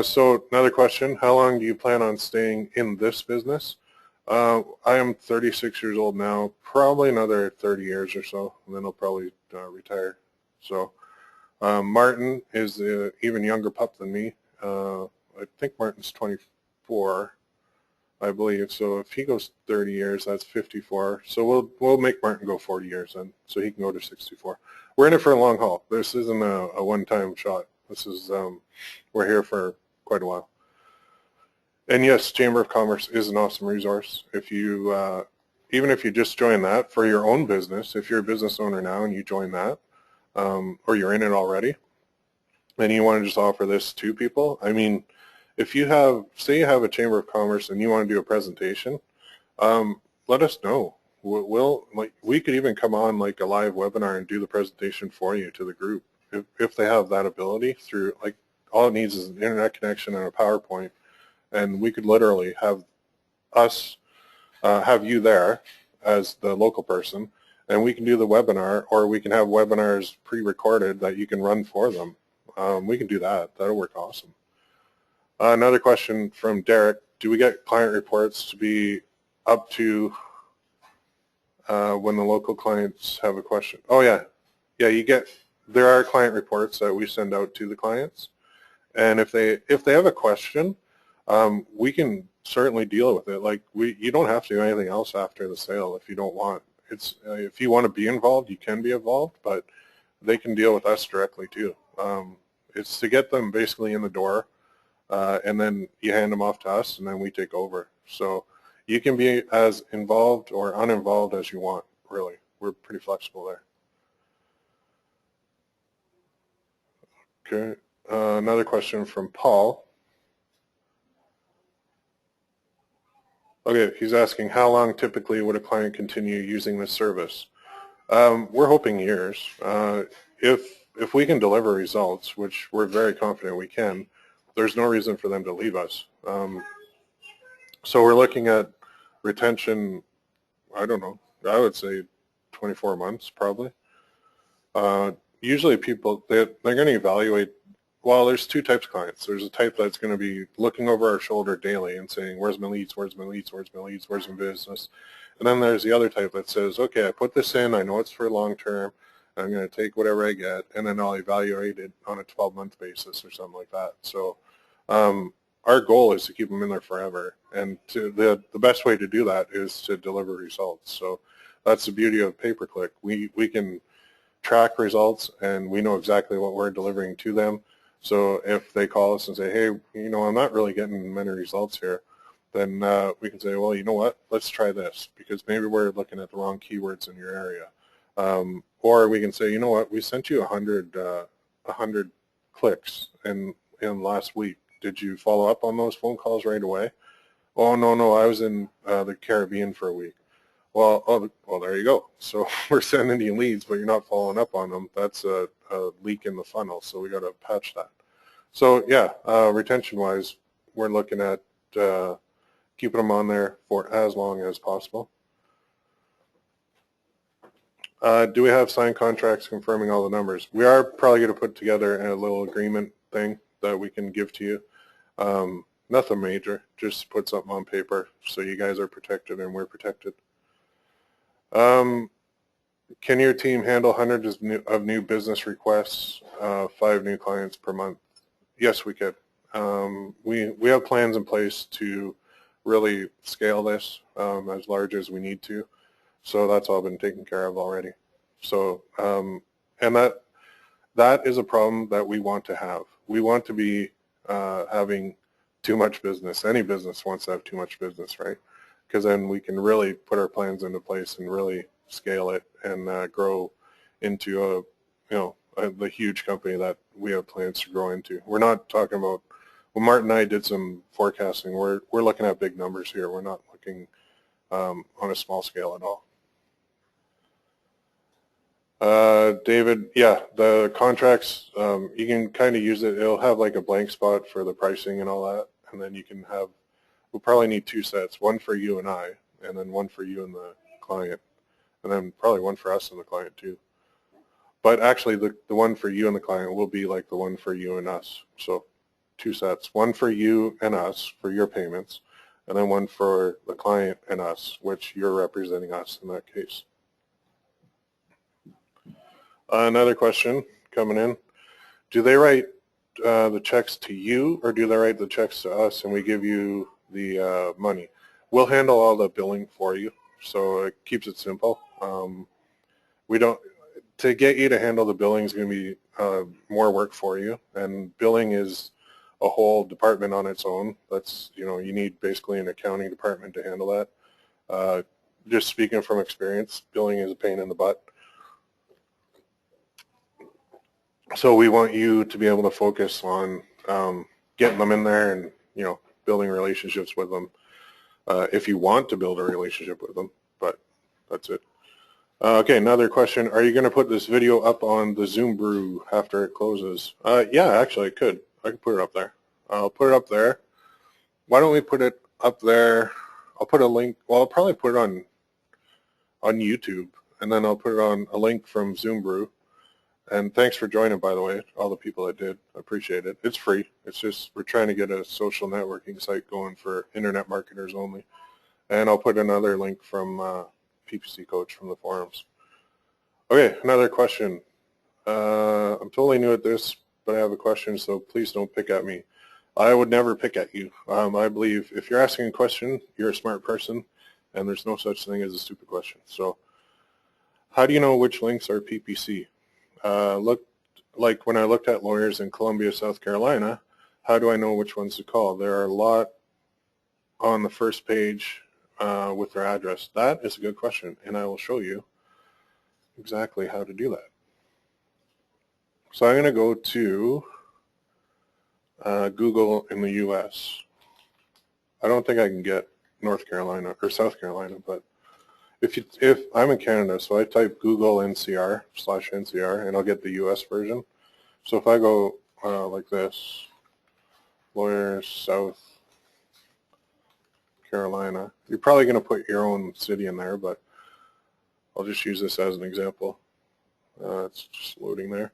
So another question, how long do you plan on staying in this business? I am 36 years old now, probably another 30 years or so, and then I'll probably retire. So Martin is an even younger pup than me. I I think Martin's 24, I believe. So if he goes 30 years, that's 54. So we'll make Martin go 40 years then, so he can go to 64. We're in it for a long haul. This isn't a one-time shot. This is we're here for quite a while. And yes, Chamber of Commerce is an awesome resource. If you even if you just join that for your own business, if you're a business owner now and you join that, or you're in it already, and you want to just offer this to people, I mean, if you have, say you have a Chamber of Commerce and you want to do a presentation, let us know. We could even come on like a live webinar and do the presentation for you to the group if they have that ability through, like, all it needs is an internet connection and a PowerPoint, and we could literally have us have you there as the local person, and we can do the webinar, or we can have webinars pre-recorded that you can run for them. We can do that. That'll work awesome. Another question from Derek: do we get client reports to be up to when the local clients have a question? Oh yeah, you get. There are client reports that we send out to the clients, and if they have a question, we can certainly deal with it. Like you don't have to do anything else after the sale if you don't want. It's if you want to be involved, you can be involved, but they can deal with us directly too. It's to get them basically in the door, and then you hand them off to us, and then we take over. So you can be as involved or uninvolved as you want, really. We're pretty flexible there. Okay, another question from Paul. Okay, he's asking, how long typically would a client continue using this service? We're hoping years. If we can deliver results, which we're very confident we can, there's no reason for them to leave us. So we're looking at retention, I don't know, I would say 24 months probably. Usually people, they're going to evaluate, well, there's two types of clients. There's a type that's going to be looking over our shoulder daily and saying, where's my leads, where's my leads, where's my leads, where's my business? And then there's the other type that says, okay, I put this in, I know it's for long term, I'm going to take whatever I get, and then I'll evaluate it on a 12-month basis or something like that. So our goal is to keep them in there forever, and the best way to do that is to deliver results. So that's the beauty of pay-per-click. We can track results, and we know exactly what we're delivering to them. So if they call us and say, hey, I'm not really getting many results here, then we can say, well, you know what, let's try this, because maybe we're looking at the wrong keywords in your area. Or we can say, you know what, we sent you 100 clicks in last week. Did you follow up on those phone calls right away? Oh, no, I was in the Caribbean for a week. Well, there you go. So we're sending you leads, but you're not following up on them. That's a leak in the funnel, so we got to patch that. So yeah, retention-wise, we're looking at keeping them on there for as long as possible. Do we have signed contracts confirming all the numbers? We are probably going to put together a little agreement thing that we can give to you. Nothing major, just put something on paper so you guys are protected and we're protected. Can your team handle hundreds of new business requests, 5 new clients per month? Yes, we could. We have plans in place to really scale this as large as we need to. So that's all been taken care of already. So, and that is a problem that we want to have. We want to be having too much business. Any business wants to have too much business, right? Because then we can really put our plans into place and really scale it and grow into the huge company that we have plans to grow into. We're not talking about, when Martin and I did some forecasting, we're looking at big numbers here. We're not looking on a small scale at all. David, yeah, the contracts, you can kind of use it. It'll have like a blank spot for the pricing and all that, and then you can have, we'll probably need 2 sets, one for you and I, and then one for you and the client, and then probably one for us and the client too. But actually the one for you and the client will be like the one for you and us. So 2 sets, one for you and us for your payments, and then one for the client and us, which you're representing us in that case. Another question coming in. Do they write the checks to you, or do they write the checks to us and we give you the money? We'll handle all the billing for you, so it keeps it simple. We don't, to get you to handle the billing is going to be more work for you, and billing is a whole department on its own. That's, you know, you need basically an accounting department to handle that. Just speaking from experience, billing is a pain in the butt. So we want you to be able to focus on getting them in there and, you know, building relationships with them if you want to build a relationship with them, but that's it. Okay, another question. Are you going to put this video up on the Zoom Brew after it closes? Yeah, actually I could. I could put it up there. I'll put it up there. Why don't we put it up there? I'll put a link. Well, I'll probably put it on YouTube, and then I'll put it on a link from Zoom Brew. And thanks for joining, by the way, all the people that did. I appreciate it. It's free. It's just we're trying to get a social networking site going for internet marketers only. And I'll put another link from PPC Coach from the forums. Okay, another question. I'm totally new at this, but I have a question, so please don't pick at me. I would never pick at you. I believe if you're asking a question, you're a smart person, and there's no such thing as a stupid question. So how do you know which links are PPC? Like when I looked at lawyers in Columbia, South Carolina, how do I know which ones to call? There are a lot on the first page with their address. That is a good question, and I will show you exactly how to do that. So I'm going to go to Google in the US. I don't think I can get North Carolina or South Carolina, but if I'm in Canada, so I type Google NCR/NCR, and I'll get the US version. So if I go like this, lawyers South Carolina, you're probably going to put your own city in there, but I'll just use this as an example. It's just loading there.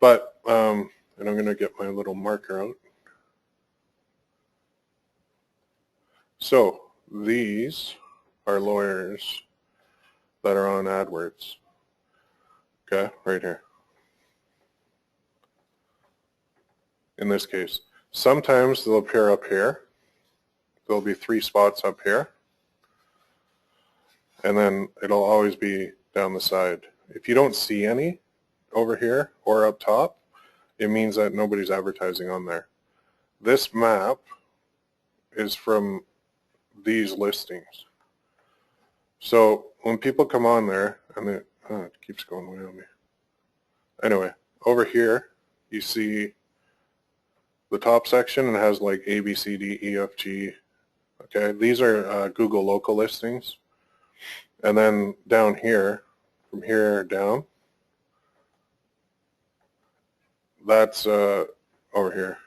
But, and I'm going to get my little marker out. So these are lawyers that are on AdWords. Okay, right here. In this case, sometimes they'll appear up here. There'll be 3 spots up here. And then it'll always be down the side. If you don't see any over here or up top, it means that nobody's advertising on there. This map is from these listings. So when people come on there, and it keeps going way on me. Anyway, over here you see the top section, and it has like A, B, C, D, E, F, G. Okay, these are Google local listings. And then down here, from here down, that's over here.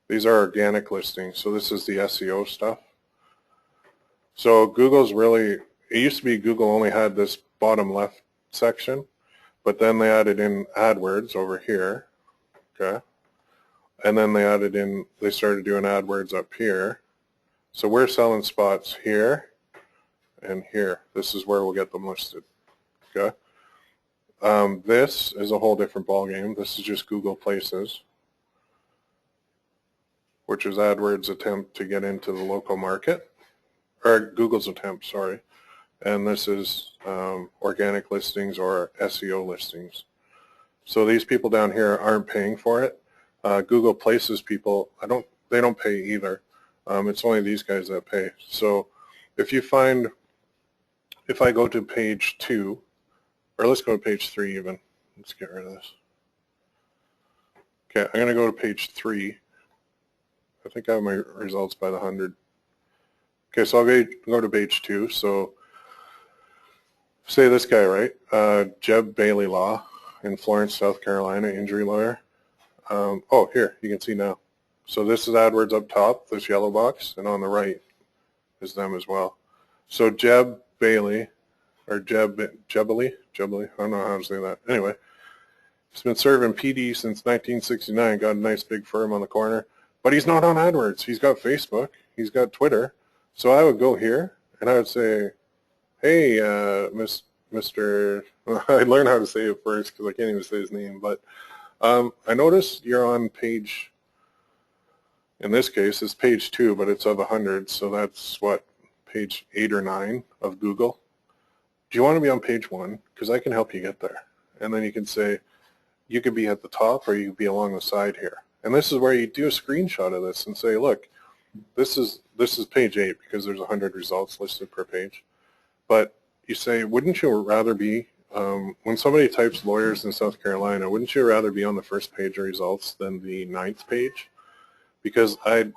These are organic listings. So this is the SEO stuff. So Google's really, it used to be Google only had this bottom left section, but then they added in AdWords over here, okay? And then they added in, they started doing AdWords up here. So we're selling spots here and here. This is where we'll get them listed, okay? This is a whole different ballgame. This is just Google Places, which is AdWords' attempt to get into the local market. Or Google's attempt, sorry, and this is organic listings or SEO listings. So these people down here aren't paying for it. Google Places people, they don't pay either. It's only these guys that pay. So if you find, if I go to page 2, or let's go to page 3 even. Let's get rid of this. Okay, I'm going to go to page 3. I think I have my results by the 100. Okay, so I'll go to page 2. So say this guy, right? Jeb Bailey Law in Florence, South Carolina, injury lawyer. Oh, here, you can see now. So this is AdWords up top, this yellow box, and on the right is them as well. So Jeb Bailey, or Jebely, I don't know how to say that. Anyway, he's been serving PD since 1969, got a nice big firm on the corner, but he's not on AdWords. He's got Facebook, he's got Twitter. So I would go here, and I would say, hey, Mr. I learned how to say it first because I can't even say his name, but I noticed you're on page, in this case, it's page 2, but it's of 100, so that's what, page 8 or 9 of Google. Do you want to be on page 1? Because I can help you get there. And then you can say, you could be at the top or you could be along the side here. And this is where you do a screenshot of this and say, look, this is page 8 because there's 100 results listed per page. But you say, wouldn't you rather be, when somebody types lawyers in South Carolina, wouldn't you rather be on the first page of results than the 9th page? Because I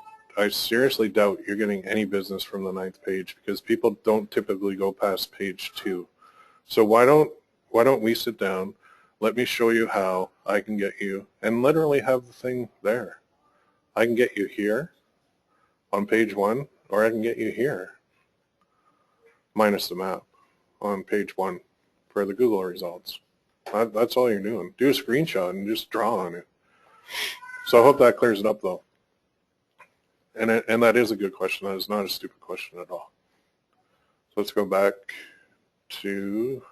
seriously doubt you're getting any business from the 9th page because people don't typically go past page 2. So why don't we sit down, let me show you how I can get you, and literally have the thing there. I can get you here on page 1, or I can get you here, minus the map, on page 1 for the Google results. That's all you're doing. Do a screenshot and just draw on it. So I hope that clears it up, though. And that is a good question. That is not a stupid question at all. So let's go back to,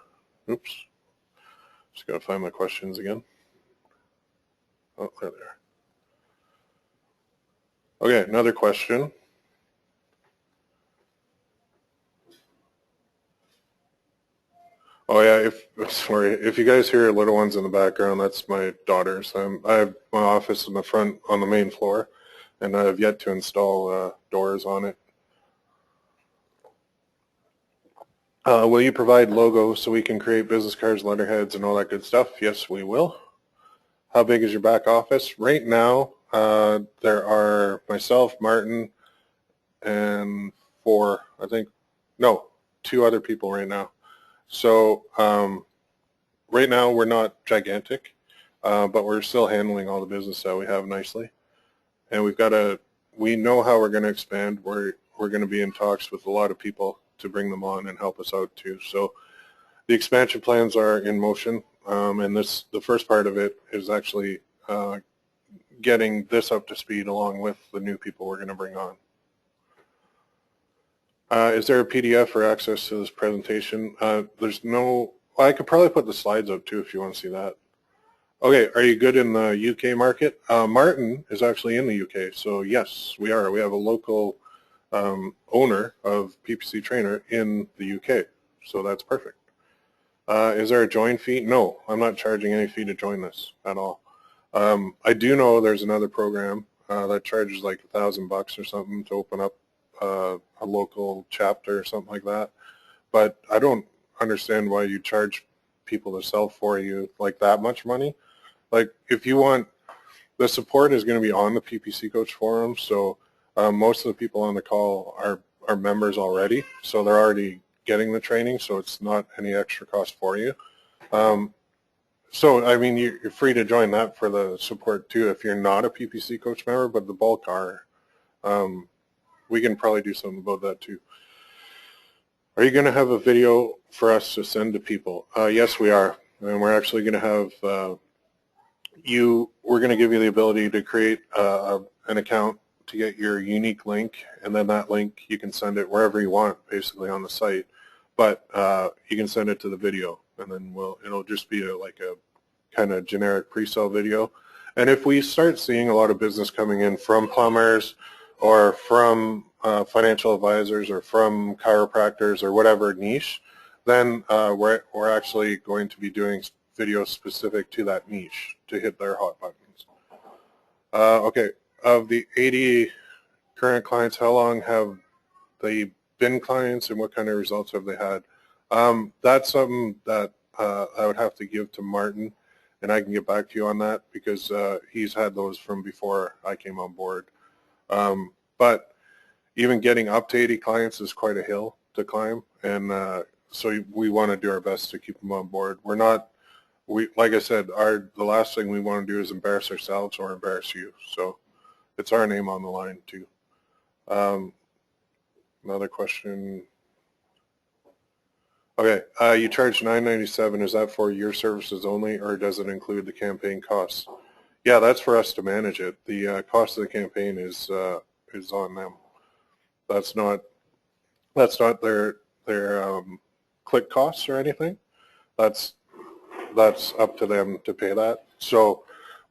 oops, just got to find my questions again. Oh, there they are. Okay, another question. Oh yeah, sorry, if you guys hear little ones in the background, that's my daughters. I have my office in the front on the main floor, and I have yet to install doors on it. Will you provide logos so we can create business cards, letterheads, and all that good stuff? Yes, we will. How big is your back office? Right now, there are myself, Martin, and 2 other people right now. So right now we're not gigantic, but we're still handling all the business that we have nicely. And we know how we're going to expand. We're going to be in talks with a lot of people to bring them on and help us out too. So the expansion plans are in motion, and the first part of it is actually getting this up to speed along with the new people we're going to bring on. Is there a PDF for access to this presentation? There's no, well, I could probably put the slides up too if you want to see that. Okay, are you good in the UK market? Martin is actually in the UK, so yes, we are. We have a local owner of PPC Trainer in the UK, so that's perfect. Is there a join fee? No, I'm not charging any fee to join this at all. I do know there's another program that charges like $1,000 or something to open up a local chapter or something like that, but I don't understand why you charge people to sell for you like that much money. Like if you want, the support is going to be on the PPC Coach forum, so most of the people on the call are members already, so they're already getting the training, so it's not any extra cost for you. So I mean, you're free to join that for the support too if you're not a PPC Coach member, but the bulk are. We can probably do something about that too. Are you going to have a video for us to send to people? Yes, we are, and we're actually going to have we're going to give you the ability to create an account to get your unique link, and then that link you can send it wherever you want, basically on the site. But you can send it to the video, and then it'll just be like a kind of generic pre-sale video. And if we start seeing a lot of business coming in from plumbers or from financial advisors or from chiropractors or whatever niche, then we're actually going to be doing videos specific to that niche to hit their hot buttons. Okay, of the 80 current clients, how long have they been clients and what kind of results have they had? That's something that I would have to give to Martin, and I can get back to you on that because he's had those from before I came on board. But even getting up to 80 clients is quite a hill to climb, and so we want to do our best to keep them on board. Like I said, the last thing we want to do is embarrass ourselves or embarrass you. So it's our name on the line too. Another question. Okay, you charge $9.97. Is that for your services only, or does it include the campaign costs? Yeah, that's for us to manage it. The cost of the campaign is on them. That's not their click costs or anything. That's up to them to pay that. So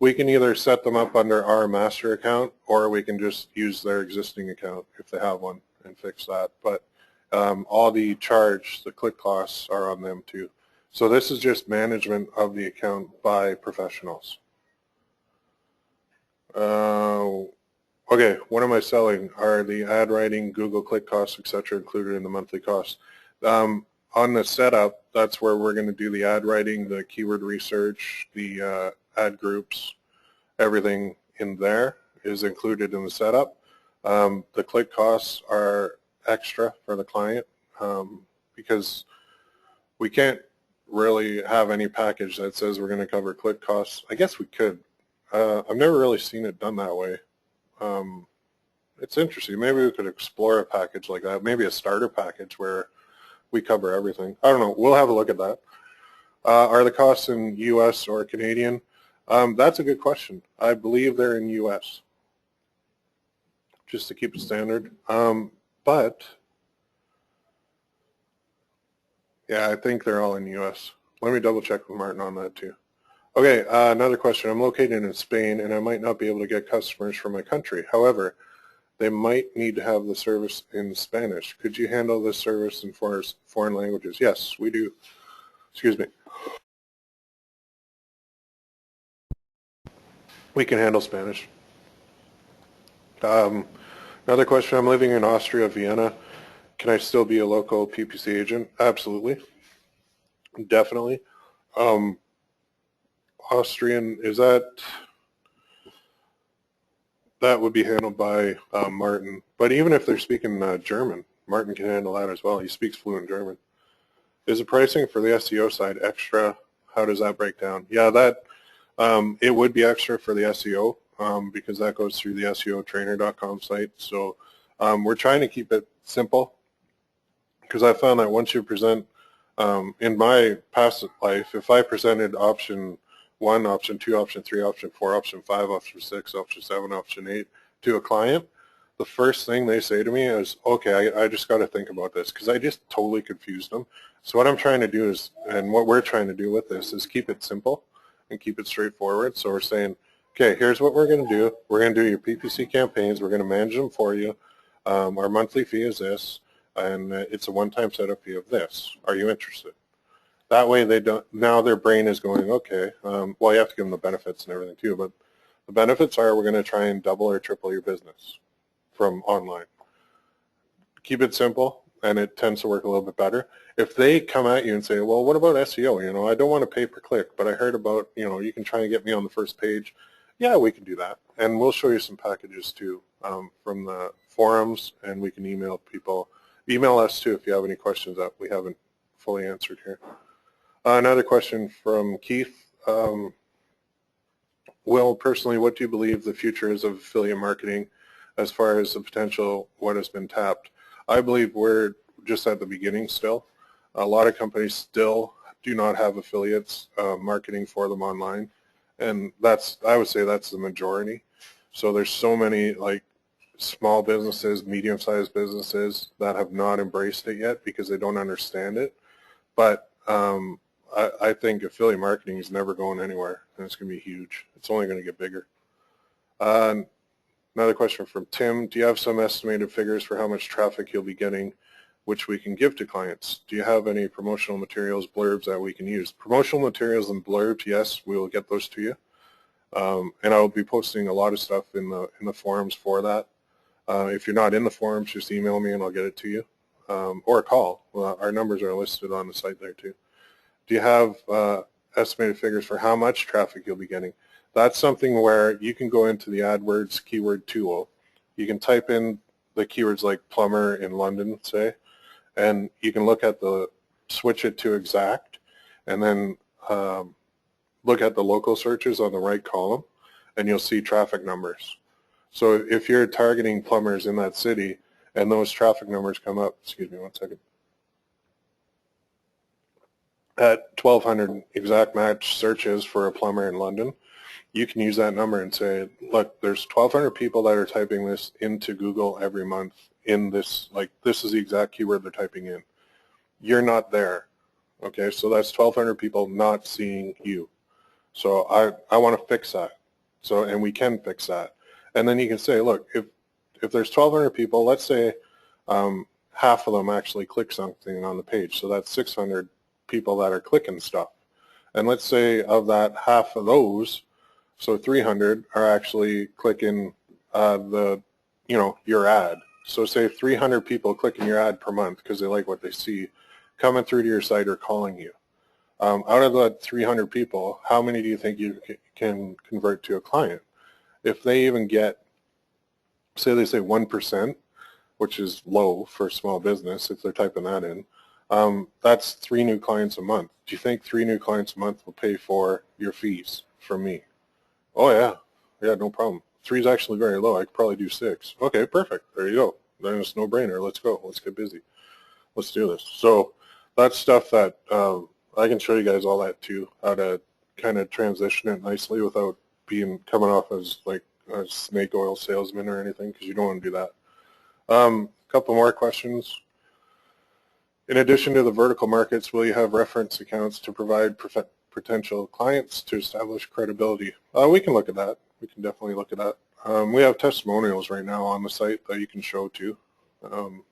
we can either set them up under our master account, or we can just use their existing account if they have one and fix that. But all the charge, the click costs are on them too. So this is just management of the account by professionals. Okay, what am I selling? Are the ad writing, Google click costs, etc. included in the monthly cost? On the setup, that's where we're going to do the ad writing, the keyword research, the ad groups, everything in there is included in the setup. The click costs are extra for the client because we can't really have any package that says we're going to cover click costs. I guess we could. I've never really seen it done that way. It's interesting. Maybe we could explore a package like that, maybe a starter package where we cover everything. I don't know. We'll have a look at that. Are the costs in U.S. or Canadian? That's a good question. I believe they're in U.S. just to keep it standard. But yeah, I think they're all in U.S. Let me double check with Martin on that too. Okay, another question. I'm located in Spain and I might not be able to get customers from my country. However, they might need to have the service in Spanish. Could you handle this service in foreign languages? Yes, we do. Excuse me. We can handle Spanish. Another question. I'm living in Austria, Vienna. Can I still be a local PPC agent? Absolutely. Definitely. Austrian, is that would be handled by Martin. But even if they're speaking German, Martin can handle that as well. He speaks fluent German. Is the pricing for the SEO side extra? How does that break down? Yeah, that it would be extra for the SEO because that goes through the SEOtrainer.com site. So we're trying to keep it simple because I found that once you present, in my past life, if I presented option 1, option 2, option 3, option 4, option 5, option 6, option 7, option 8 to a client, the first thing they say to me is, okay, I just got to think about this because I just totally confused them. So what I'm trying to do is, and what we're trying to do with this is keep it simple and keep it straightforward. So we're saying, okay, here's what we're going to do. We're going to do your PPC campaigns. We're going to manage them for you. Our monthly fee is this, and it's a one-time setup fee of this. Are you interested? That way they don't, now their brain is going, okay, well, you have to give them the benefits and everything too, but the benefits are we're going to try and double or triple your business from online. Keep it simple, and it tends to work a little bit better. If they come at you and say, well, what about SEO? You know, I don't want to pay per click, but I heard about, you know, you can try and get me on the first page. Yeah, we can do that. And we'll show you some packages too from the forums, and we can email people. Email us too if you have any questions that we haven't fully answered here. Another question from Keith. Will, personally, what do you believe the future is of affiliate marketing as far as the potential, what has been tapped? I believe we're just at the beginning still. A lot of companies still do not have affiliates marketing for them online, and that's, I would say that's the majority. So there's so many like small businesses, medium-sized businesses that have not embraced it yet because they don't understand it. But I think affiliate marketing is never going anywhere, and it's going to be huge. It's only going to get bigger. Another question from Tim. Do you have some estimated figures for how much traffic you'll be getting, which we can give to clients? Do you have any promotional materials, blurbs that we can use? Promotional materials and blurbs, yes, we will get those to you. And I will be posting a lot of stuff in the forums for that. If you're not in the forums, just email me and I'll get it to you. Or call. Our numbers are listed on the site there too. Do you have estimated figures for how much traffic you'll be getting? That's something where you can go into the AdWords keyword tool. You can type in the keywords like plumber in London, say, and you can look at switch it to exact, and then look at the local searches on the right column, and you'll see traffic numbers. So if you're targeting plumbers in that city and those traffic numbers come up, excuse me one second, at 1,200 exact match searches for a plumber in London, you can use that number and say, look, there's 1,200 people that are typing this into Google every month in this, like this is the exact keyword they're typing in. You're not there, okay? So that's 1,200 people not seeing you. So I want to fix that. So, and we can fix that. And then you can say, look, if there's 1,200 people, let's say half of them actually click something on the page. So that's 600 people that are clicking stuff. And let's say of that half of those, so 300 are actually clicking your ad. So say 300 people clicking your ad per month because they like what they see, coming through to your site or calling you. Out of that 300 people, how many do you think you can convert to a client? If they even get, say they say 1%, which is low for a small business if they're typing that in, that's 3 new clients a month. Do you think 3 new clients a month will pay for your fees from me? Oh yeah, no problem. 3 is actually very low. I could probably do 6. Okay, perfect. There you go. Then it's no brainer. Let's go. Let's get busy. Let's do this. So that's stuff that I can show you guys all that too, how to kind of transition it nicely without coming off as like a snake oil salesman or anything, because you don't want to do that. A couple more questions. In addition to the vertical markets, will you have reference accounts to provide potential clients to establish credibility? We can look at that. We can definitely look at that. We have testimonials right now on the site that you can show too. You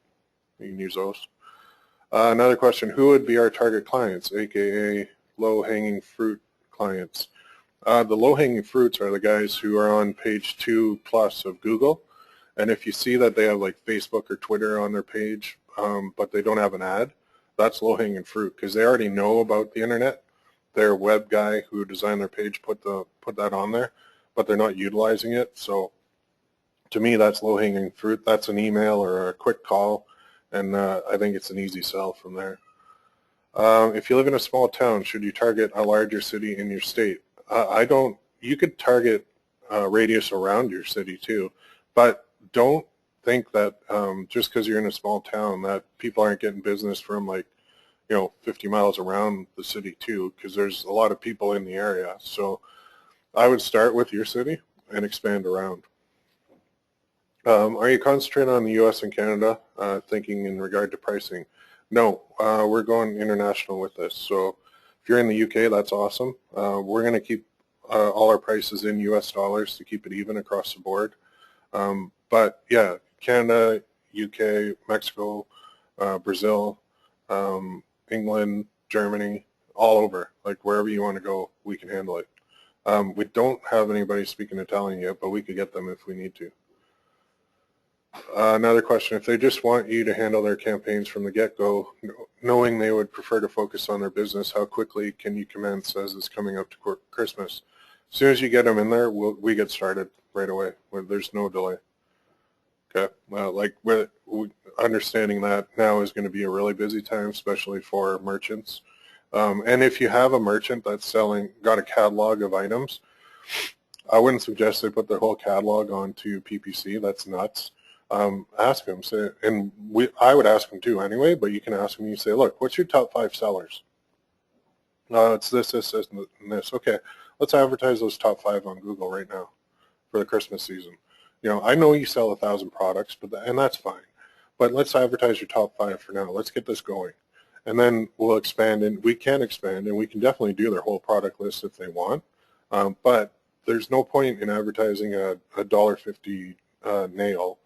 can use those. Another question, who would be our target clients, aka low-hanging fruit clients? The low-hanging fruits are the guys who are on page 2+ of Google, and if you see that they have like Facebook or Twitter on their page, but they don't have an ad, that's low-hanging fruit because they already know about the internet. Their web guy who designed their page put that on there, but they're not utilizing it. So to me, that's low-hanging fruit. That's an email or a quick call, and I think it's an easy sell from there. If you live in a small town, should you target a larger city in your state? You could target radius around your city too, but don't think that just because you're in a small town that people aren't getting business from 50 miles around the city too, because there's a lot of people in the area. So I would start with your city and expand around. Are you concentrating on the U.S. and Canada, thinking in regard to pricing? No, we're going international with this. So if you're in the UK, that's awesome. We're going to keep all our prices in U.S. dollars to keep it even across the board. But yeah, Canada, UK, Mexico, Brazil, England, Germany, all over, like wherever you want to go, we can handle it. We don't have anybody speaking Italian yet, but we could get them if we need to. Another question, if they just want you to handle their campaigns from the get-go, knowing they would prefer to focus on their business, how quickly can you commence as it's coming up to Christmas? As soon as you get them in there, we get started right away. There's no delay. Okay, we're understanding that now is going to be a really busy time, especially for merchants. And if you have a merchant that's got a catalog of items, I wouldn't suggest they put their whole catalog onto PPC. That's nuts. Ask them, I would ask them too anyway, but you can ask them, you say, look, what's your top 5 sellers? It's this, and this. Okay, let's advertise those top 5 on Google right now for the Christmas season. I know you sell 1,000 products, and that's fine, but let's advertise your top 5 for now. Let's get this going. And then we'll expand, and we can expand, and we can definitely do their whole product list if they want, but there's no point in advertising a $1.50 nail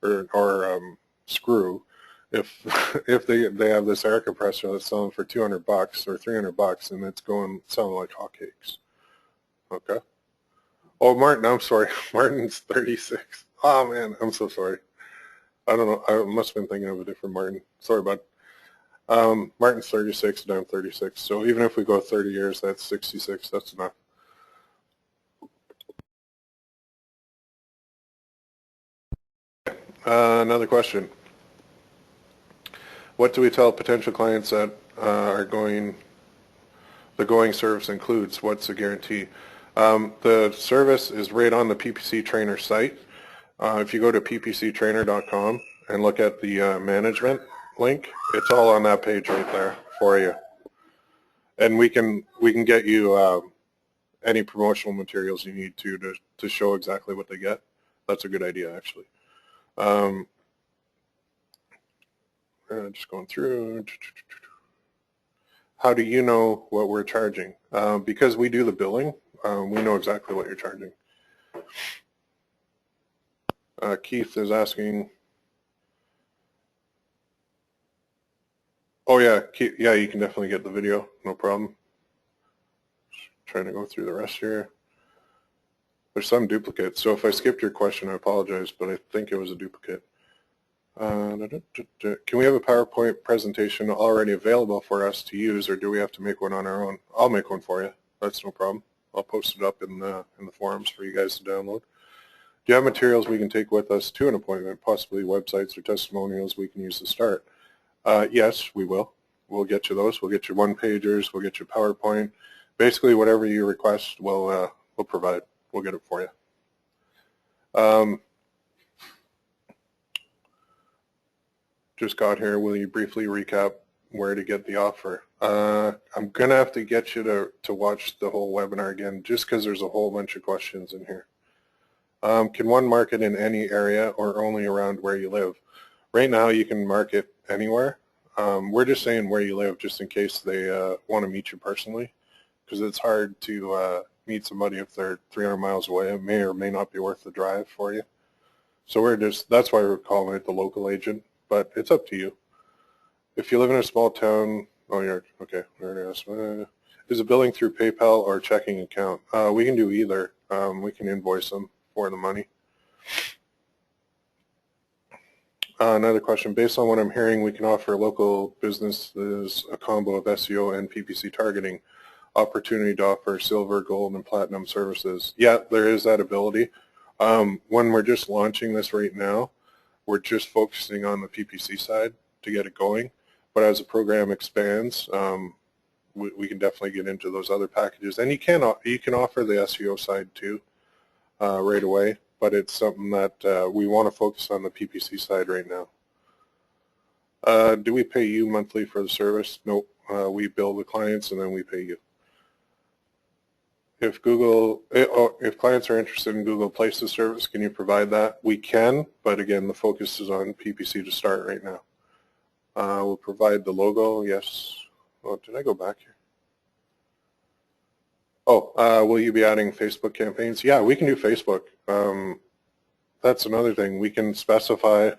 or screw if they have this air compressor that's selling for $200 or $300 and it's selling like hotcakes. Okay. Oh, Martin, I'm sorry. Martin's 36. Oh man, I'm so sorry. I don't know. I must have been thinking of a different Martin. Sorry, bud. Martin's 36 and I'm 36. So even if we go 30 years, that's 66. That's enough. Another question. What do we tell potential clients that the going service includes? What's the guarantee? The service is right on the PPC Trainer site. If you go to ppctrainer.com and look at the management link, it's all on that page right there for you. And we can get you any promotional materials you need to show exactly what they get. That's a good idea, actually. Just going through. How do you know what we're charging? Because we do the billing, we know exactly what you're charging. Keith is asking. Oh yeah, Keith, yeah, you can definitely get the video, no problem. Trying to go through the rest here. There's some duplicates, so if I skipped your question, I apologize, but I think it was a duplicate. Can we have a PowerPoint presentation already available for us to use, or do we have to make one on our own? I'll make one for you. That's no problem. I'll post it up in the forums for you guys to download. Do you have materials we can take with us to an appointment, possibly websites or testimonials we can use to start? Yes, we will. We'll get you those. We'll get you one-pagers. We'll get you PowerPoint. Basically, whatever you request, we'll provide. We'll get it for you. Just got here. Will you briefly recap where to get the offer? I'm going to have to get you to watch the whole webinar again just because there's a whole bunch of questions in here. Can one market in any area or only around where you live? Right now you can market anywhere. We're just saying where you live just in case they want to meet you personally, because it's hard to meet somebody if they're 300 miles away. It may or may not be worth the drive for you. So that's why we're calling it the local agent, but it's up to you. If you live in a small town, oh, you're okay. Is it billing through PayPal or checking account? We can do either. We can invoice them for the money. Another question. Based on what I'm hearing, we can offer local businesses a combo of SEO and PPC targeting, opportunity to offer silver, gold, and platinum services. Yeah, there is that ability. When we're just launching this right now, we're just focusing on the PPC side to get it going. But as the program expands, we can definitely get into those other packages. And you can offer the SEO side too right away. But it's something that we want to focus on the PPC side right now. Do we pay you monthly for the service? Nope. We bill the clients and then we pay you. If clients are interested in Google Places service, can you provide that? We can, but again, the focus is on PPC to start right now. We'll provide the logo. Yes. Oh, did I go back here? Oh, will you be adding Facebook campaigns? Yeah, we can do Facebook. That's another thing. We can specify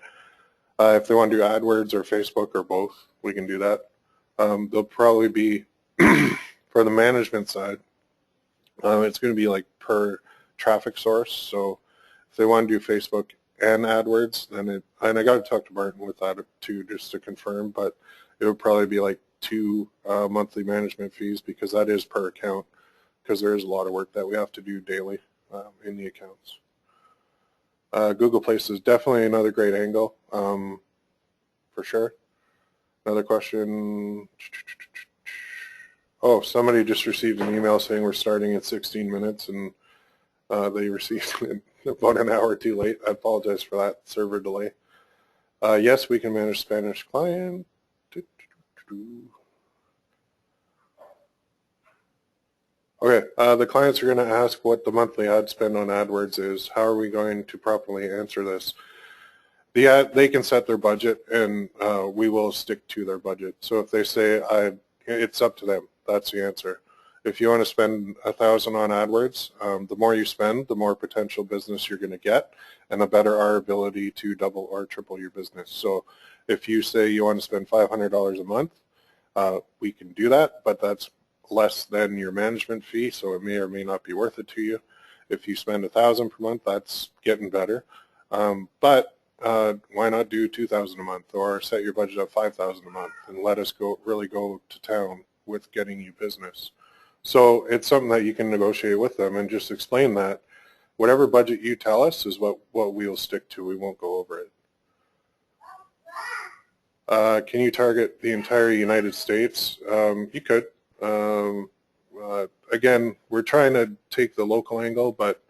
if they want to do AdWords or Facebook or both. We can do that. They'll probably be, for the management side, it's going to be like per traffic source. So if they want to do Facebook and AdWords, then and I got to talk to Martin with that too, just to confirm, but it would probably be like 2 monthly management fees, because that is per account, because there is a lot of work that we have to do daily in the accounts. Google Places is definitely another great angle, for sure. Another question. Oh, somebody just received an email saying we're starting at 16 minutes, and they received it about an hour too late. I apologize for that server delay. Yes, we can manage Spanish client. Okay, the clients are going to ask what the monthly ad spend on AdWords is. How are we going to properly answer this? They can set their budget, and we will stick to their budget. So if they say it's up to them, that's the answer. If you want to spend $1,000 on AdWords, the more you spend, the more potential business you're going to get, and the better our ability to double or triple your business. So if you say you want to spend $500 a month, we can do that, but that's less than your management fee, so it may or may not be worth it to you. If you spend $1,000 per month, that's getting better. But why not do $2,000 a month, or set your budget at $5,000 a month and let us really go to town with getting you business. So it's something that you can negotiate with them and just explain that whatever budget you tell us is what we'll stick to. We won't go over it. Can you target the entire United States? You could. Again, we're trying to take the local angle, but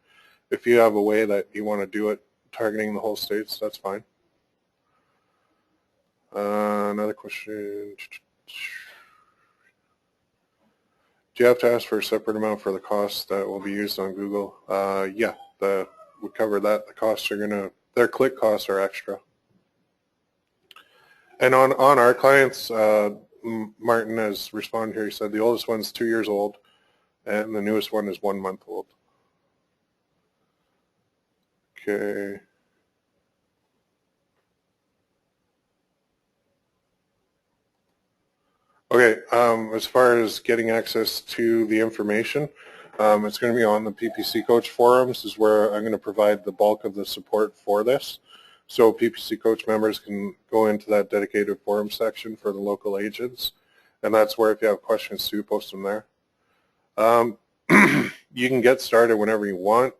if you have a way that you want to do it targeting the whole states, that's fine. Another question. Do you have to ask for a separate amount for the costs that will be used on Google? Yeah, we covered that. The costs are their click costs are extra. And on our clients, Martin has responded here. He said the oldest one's 2 years old, and the newest one is 1 month old. Okay. Okay, as far as getting access to the information, it's going to be on the PPC Coach forums is where I'm going to provide the bulk of the support for this. So PPC Coach members can go into that dedicated forum section for the local agents, and that's where if you have questions too, post them there. You can get started whenever you want.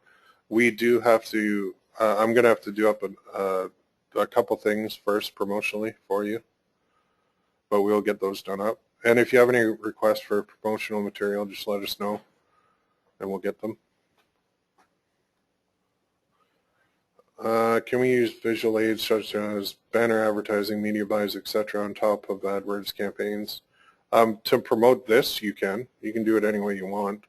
We do have to, I'm going to have to do up a couple things first promotionally for you, but we'll get those done up. And if you have any requests for promotional material, just let us know and we'll get them. Can we use visual aids such as banner advertising, media buys, etc. on top of AdWords campaigns? To promote this, you can. You can do it any way you want.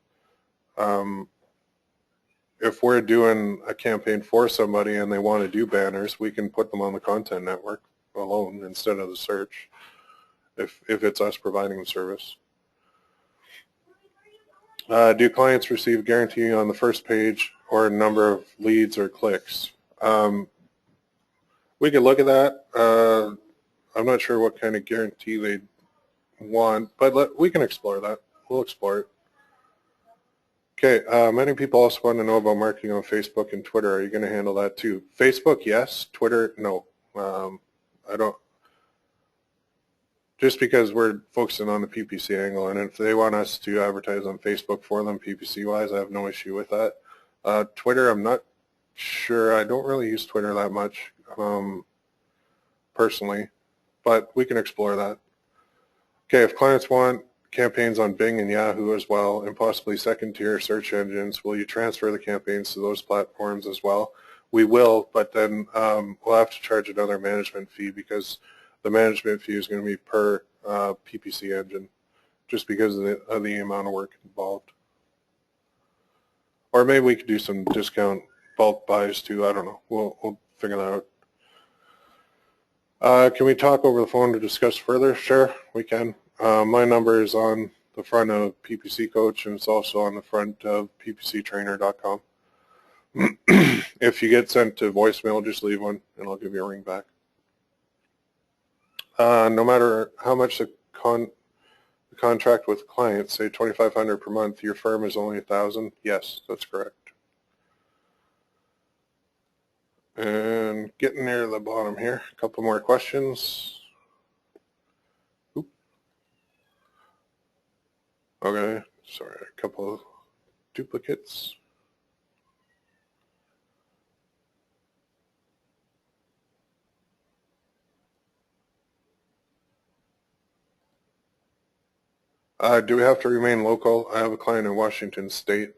If we're doing a campaign for somebody and they want to do banners, we can put them on the content network alone instead of the search if it's us providing the service. Do clients receive guarantee on the first page or number of leads or clicks? We could look at that. I'm not sure what kind of guarantee they want, but we can explore that. We'll explore it. Okay, many people also want to know about marketing on Facebook and Twitter. Are you going to handle that too? Facebook, yes. Twitter, no. I don't. Just because we're focusing on the PPC angle, and if they want us to advertise on Facebook for them PPC-wise, I have no issue with that. Twitter, I'm not sure. I don't really use Twitter that much personally, but we can explore that. Okay, if clients want campaigns on Bing and Yahoo as well, and possibly second-tier search engines, will you transfer the campaigns to those platforms as well? We will, but then we'll have to charge another management fee because the management fee is going to be per PPC engine, just because of the amount of work involved. Or maybe we could do some discount bulk buys too. I don't know. We'll figure that out. Can we talk over the phone to discuss further? Sure, we can. My number is on the front of PPC Coach, and it's also on the front of ppctrainer.com. If you get sent to voicemail, just leave one, and I'll give you a ring back. No matter how much the contract with clients, say $2,500 per month, your firm is only $1,000. Yes, that's correct. And getting near the bottom here, a couple more questions. Oop. Okay, sorry, a couple of duplicates. Do we have to remain local? I have a client in Washington State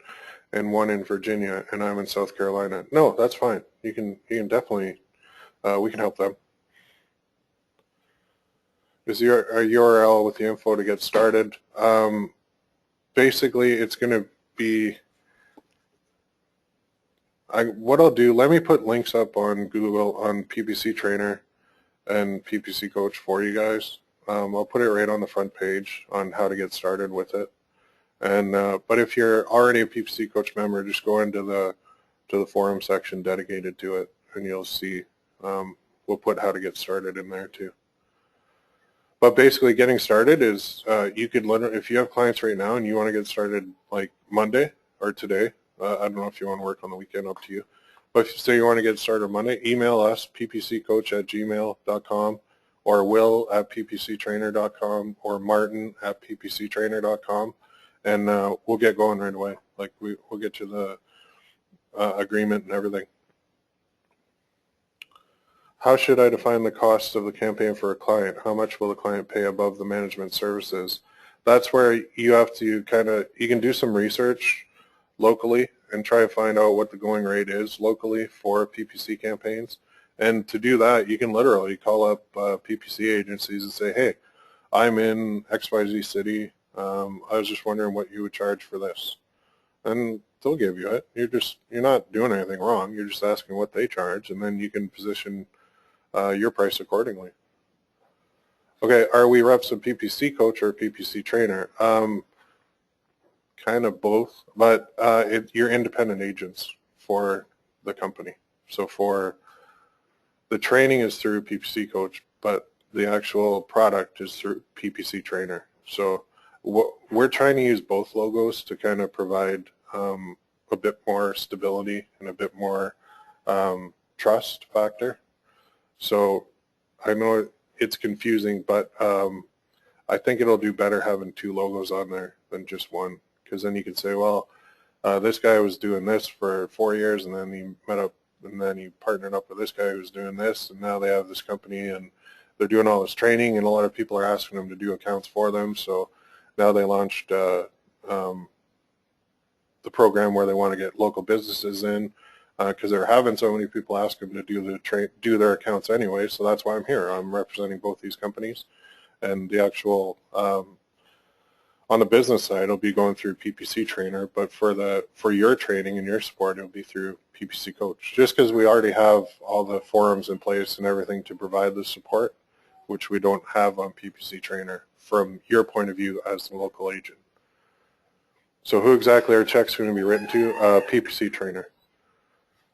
and one in Virginia, and I'm in South Carolina. No, that's fine. You can definitely, we can help them. Is your a URL with the info to get started? Basically, it's going to be, what I'll do, let me put links up on Google on PPC Trainer and PPC Coach for you guys. I'll put it right on the front page on how to get started with it. And but if you're already a PPC Coach member, just go into the forum section dedicated to it, and you'll see we'll put how to get started in there too. But basically, getting started is you could literally, if you have clients right now and you want to get started like Monday or today. I don't know if you want to work on the weekend, up to you. But if you say you want to get started Monday, email us ppccoach@gmail.com. or will@ppctrainer.com or martin@ppctrainer.com, and we'll get going right away. Like we'll get you the agreement and everything. How should I define the cost of the campaign for a client? How much will the client pay above the management services? That's where you have to you can do some research locally and try to find out what the going rate is locally for PPC campaigns. And to do that, you can literally call up PPC agencies and say, hey, I'm in XYZ city. I was just wondering what you would charge for this. And they'll give you it. You're not doing anything wrong. You're just asking what they charge, and then you can position your price accordingly. Okay, are we reps of PPC Coach or PPC Trainer? Kind of both, but you're independent agents for the company. So for the training is through PPC Coach, but the actual product is through PPC Trainer. So we're trying to use both logos to kind of provide a bit more stability and a bit more trust factor. So I know it's confusing, but I think it'll do better having two logos on there than just one, because then you can say, well, this guy was doing this for 4 years, and then he met up, and then he partnered up with this guy who's doing this, and now they have this company, and they're doing all this training, and a lot of people are asking them to do accounts for them. So now they launched the program where they want to get local businesses in, because they're having so many people ask them to do their accounts anyway. So that's why I'm here. I'm representing both these companies, and the actual on the business side, it'll be going through PPC Trainer, but for your training and your support, it'll be through PPC Coach. Just because we already have all the forums in place and everything to provide the support, which we don't have on PPC Trainer from your point of view as the local agent. So who exactly our checks are going to be written to? PPC Trainer.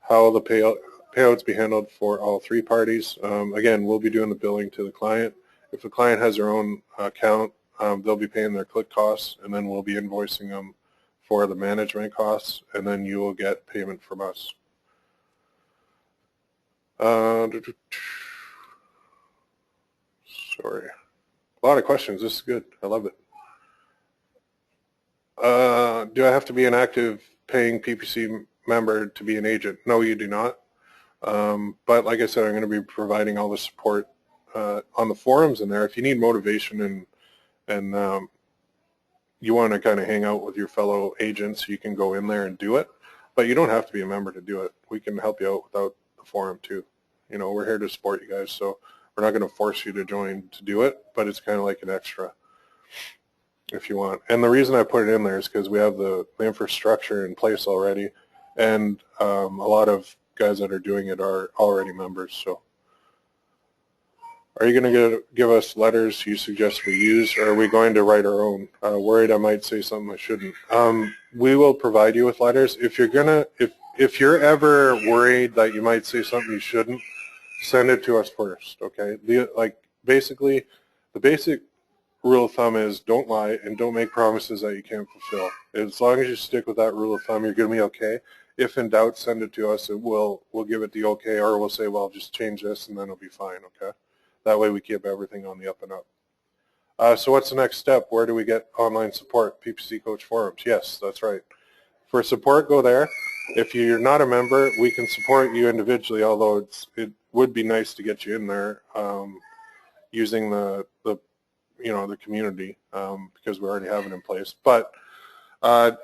How will the payouts be handled for all three parties? Again, we'll be doing the billing to the client. If the client has their own account, they'll be paying their click costs, and then we'll be invoicing them for the management costs, and then you will get payment from us. Sorry. A lot of questions. This is good. I love it. Do I have to be an active paying PPC member to be an agent? No, you do not. But like I said, I'm going to be providing all the support on the forums in there. If you need motivation and you want to kind of hang out with your fellow agents, you can go in there and do it. But you don't have to be a member to do it. We can help you out without the forum too. You know, we're here to support you guys, so we're not going to force you to join to do it, but it's kind of like an extra if you want. And the reason I put it in there is because we have the infrastructure in place already, and a lot of guys that are doing it are already members. So are you going to give us letters you suggest we use, or are we going to write our own? Worried I might say something I shouldn't. We will provide you with letters. If you're ever worried that you might say something you shouldn't, send it to us first, okay? Basically, the basic rule of thumb is don't lie and don't make promises that you can't fulfill. As long as you stick with that rule of thumb, you're going to be okay. If in doubt, send it to us, and we'll give it the okay, or we'll say, well, just change this, and then it'll be fine, okay? That way we keep everything on the up and up. So what's the next step? Where do we get online support? PPC Coach forums. Yes, that's right. For support, go there. If you're not a member, we can support you individually, although it would be nice to get you in there using the community because we already have it in place. But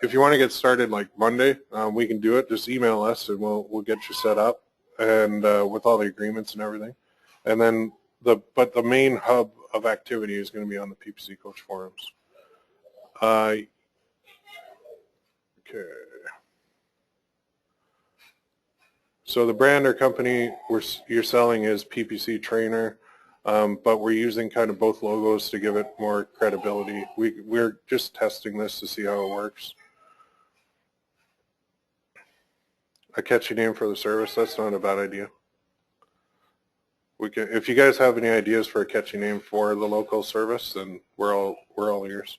if you want to get started like Monday, we can do it. Just email us and we'll get you set up and with all the agreements and everything. And then but the main hub of activity is going to be on the PPC Coach forums. Okay. So the brand or company you're selling is PPC Trainer, but we're using kind of both logos to give it more credibility. We're just testing this to see how it works. A catchy name for the service, that's not a bad idea. If you guys have any ideas for a catchy name for the local service, then we're all ears.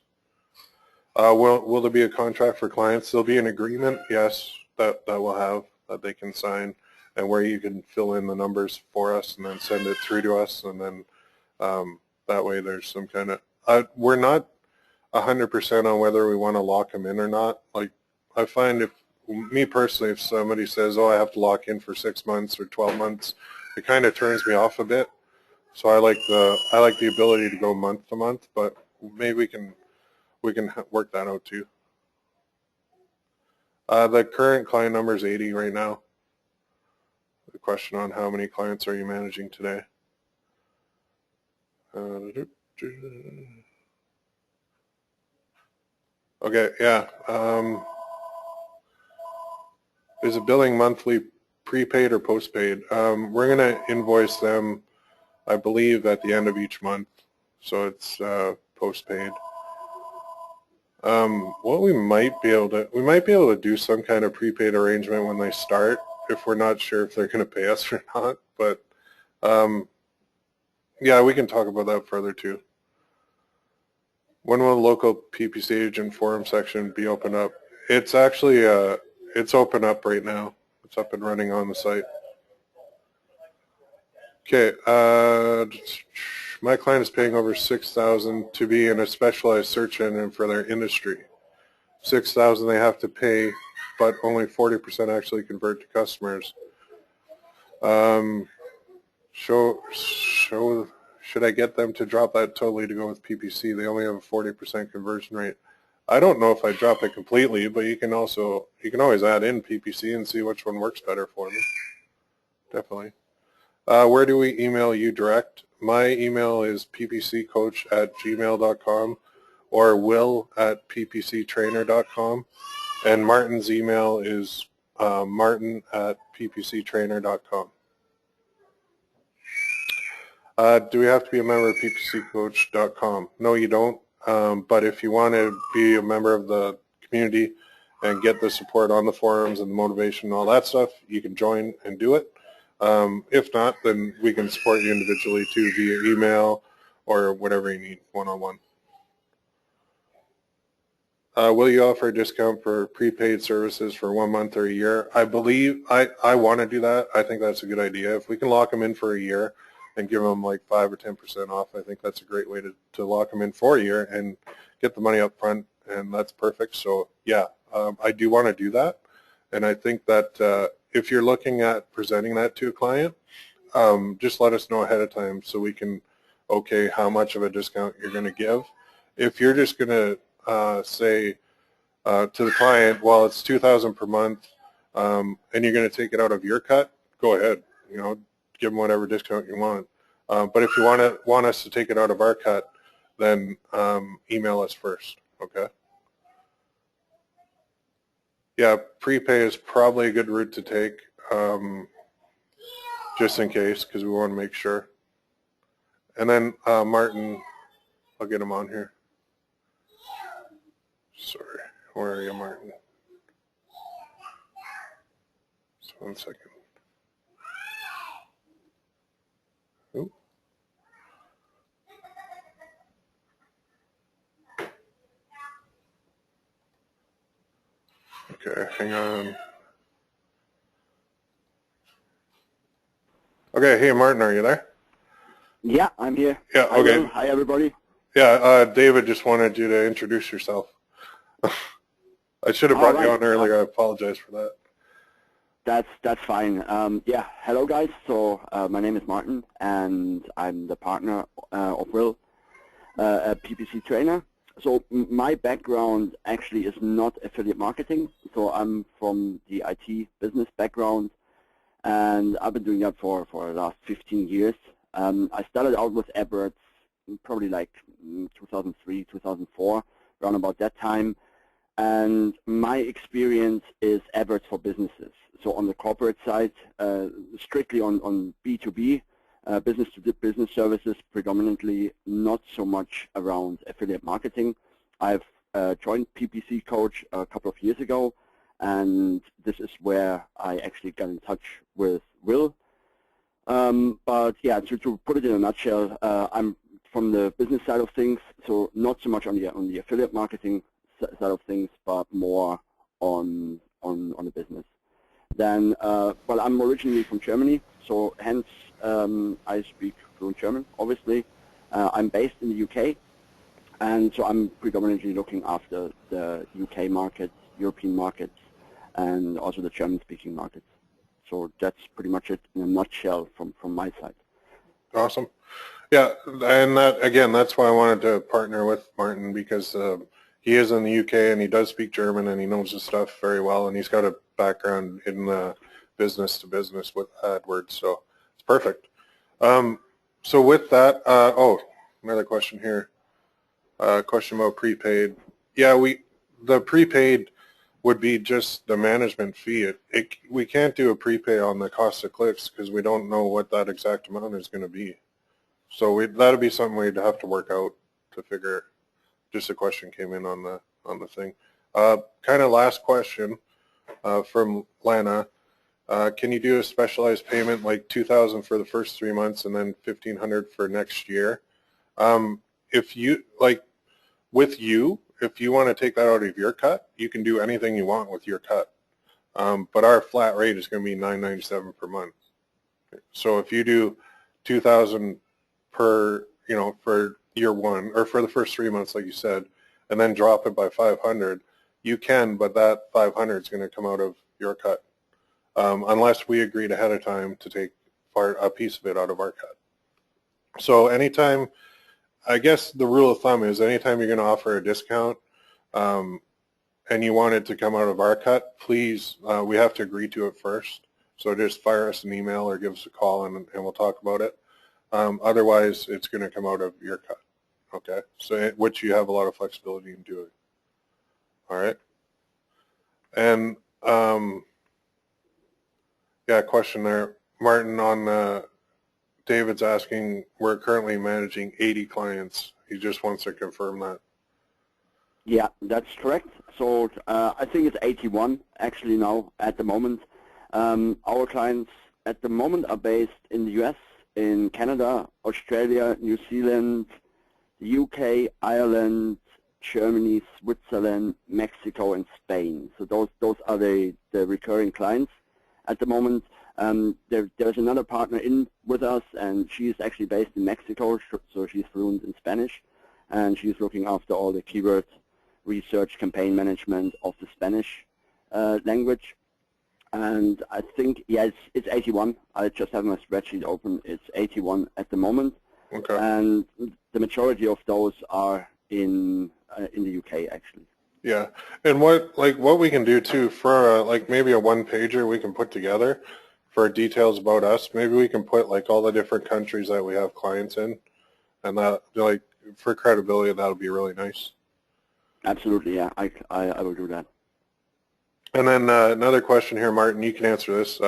Will there be a contract for clients? There'll be an agreement, yes, that we'll have that they can sign, and where you can fill in the numbers for us and then send it through to us, and then that way there's some kind of we're not 100% on whether we want to lock them in or not. Like I find me personally, if somebody says, oh, I have to lock in for 6 months or 12 months, it kind of turns me off a bit. So I like the ability to go month to month, but maybe we can work that out too. The current client number is 80 right now. The question on how many clients are you managing today? Okay, yeah. Is it billing monthly, prepaid or postpaid? We're going to invoice them, I believe, at the end of each month, so it's postpaid. What we might be able to do some kind of prepaid arrangement when they start, if we're not sure if they're going to pay us or not. But yeah, we can talk about that further too. When will the local PPC agent forum section be opened up? It's actually it's open up right now. It's up and running on the site. Okay, my client is paying over $6,000 to be in a specialized search engine for their industry. $6,000 they have to pay, but only 40% actually convert to customers. Should I get them to drop that totally to go with PPC? They only have a 40% conversion rate. I don't know if I drop it completely, but you can always add in PPC and see which one works better for me. Definitely. Where do we email you direct? My email is ppccoach@gmail.com or will@ppctrainer.com, and Martin's email is martin@ppctrainer.com. Do we have to be a member of ppccoach.com? No, you don't. But if you want to be a member of the community and get the support on the forums and the motivation and all that stuff, you can join and do it. If not, then we can support you individually too via email or whatever you need one-on-one. Will you offer a discount for prepaid services for 1 month or a year? I believe I want to do that. I think that's a good idea. If we can lock them in for a year and give them like 5 or 10% off, I think that's a great way to lock them in for a year and get the money up front, and that's perfect. So yeah, I do want to do that, and I think that if you're looking at presenting that to a client, just let us know ahead of time so we can okay how much of a discount you're going to give. If you're just going to say to the client, well, it's $2,000 per month, and you're going to take it out of your cut, go ahead. You know, give them whatever discount you want. But if you want us to take it out of our cut, then email us first. Okay. Yeah, prepay is probably a good route to take, just in case, because we want to make sure. And then Martin, I'll get him on here. Sorry, where are you, Martin? Just 1 second. Ooh. Okay, hang on. Okay, hey Martin, are you there? Yeah, I'm here. Yeah, okay. Hi, hi everybody. Yeah, David just wanted you to introduce yourself. I should have brought you on earlier. I apologize for that. That's fine. Yeah, hello guys. So my name is Martin, and I'm the partner of Will, a PPC trainer. So my background actually is not affiliate marketing. So I'm from the IT business background, and I've been doing that for the last 15 years. I started out with AdWords probably like 2003, 2004, around about that time. And my experience is AdWords for businesses. So on the corporate side, strictly on B2B, business-to-business services, predominantly, not so much around affiliate marketing. I've joined PPC Coach a couple of years ago, and this is where I actually got in touch with Will. But yeah, to put it in a nutshell, I'm from the business side of things, so not so much on the affiliate marketing side of things, but more on the business. Then, well, I'm originally from Germany, so hence I speak fluent German, obviously. I'm based in the UK, and so I'm predominantly looking after the UK markets, European markets, and also the German-speaking markets. So that's pretty much it in a nutshell from my side. Awesome. Yeah, and that, again, that's why I wanted to partner with Martin, because he is in the UK and he does speak German and he knows his stuff very well, and he's got a background in business to business with AdWords, so it's perfect. So with that, oh, another question here. Question about prepaid. Yeah, the prepaid would be just the management fee. We can't do a prepay on the cost of clicks because we don't know what that exact amount is going to be. So that'll be something we'd have to work out to figure. Just a question came in on the thing. Kind of last question from Lana. Can you do a specialized payment like $2,000 for the first 3 months and then $1,500 for next year? If you like with you, if you want to take that out of your cut, you can do anything you want with your cut. But our flat rate is going to be $997 per month. So if you do $2,000 per, for year one or for the first 3 months, like you said, and then drop it by $500, you can, but that $500 is going to come out of your cut. Unless we agreed ahead of time to take a piece of it out of our cut. So anytime, I guess the rule of thumb is anytime you're going to offer a discount and you want it to come out of our cut, please, we have to agree to it first. So just fire us an email or give us a call and we'll talk about it. Otherwise, it's going to come out of your cut, okay? So which you have a lot of flexibility in doing. All right? And yeah, question there. Martin, on David's asking, we're currently managing 80 clients. He just wants to confirm that. Yeah, that's correct. So I think it's 81 actually now at the moment. Our clients at the moment are based in the US, in Canada, Australia, New Zealand, the UK, Ireland, Germany, Switzerland, Mexico, and Spain. So those are the recurring clients at the moment. There's another partner in with us, and she's actually based in Mexico, so she's fluent in Spanish, and she's looking after all the keyword research, campaign management of the Spanish language. And I think, yeah, it's 81. I just have my spreadsheet open. It's 81 at the moment. Okay. And the majority of those are in the UK, actually. Yeah, and what we can do too for like maybe a one-pager we can put together for details about us. Maybe we can put like all the different countries that we have clients in, and that like for credibility, that'll be really nice. Absolutely, yeah, I will do that. And then another question here, Martin, you can answer this.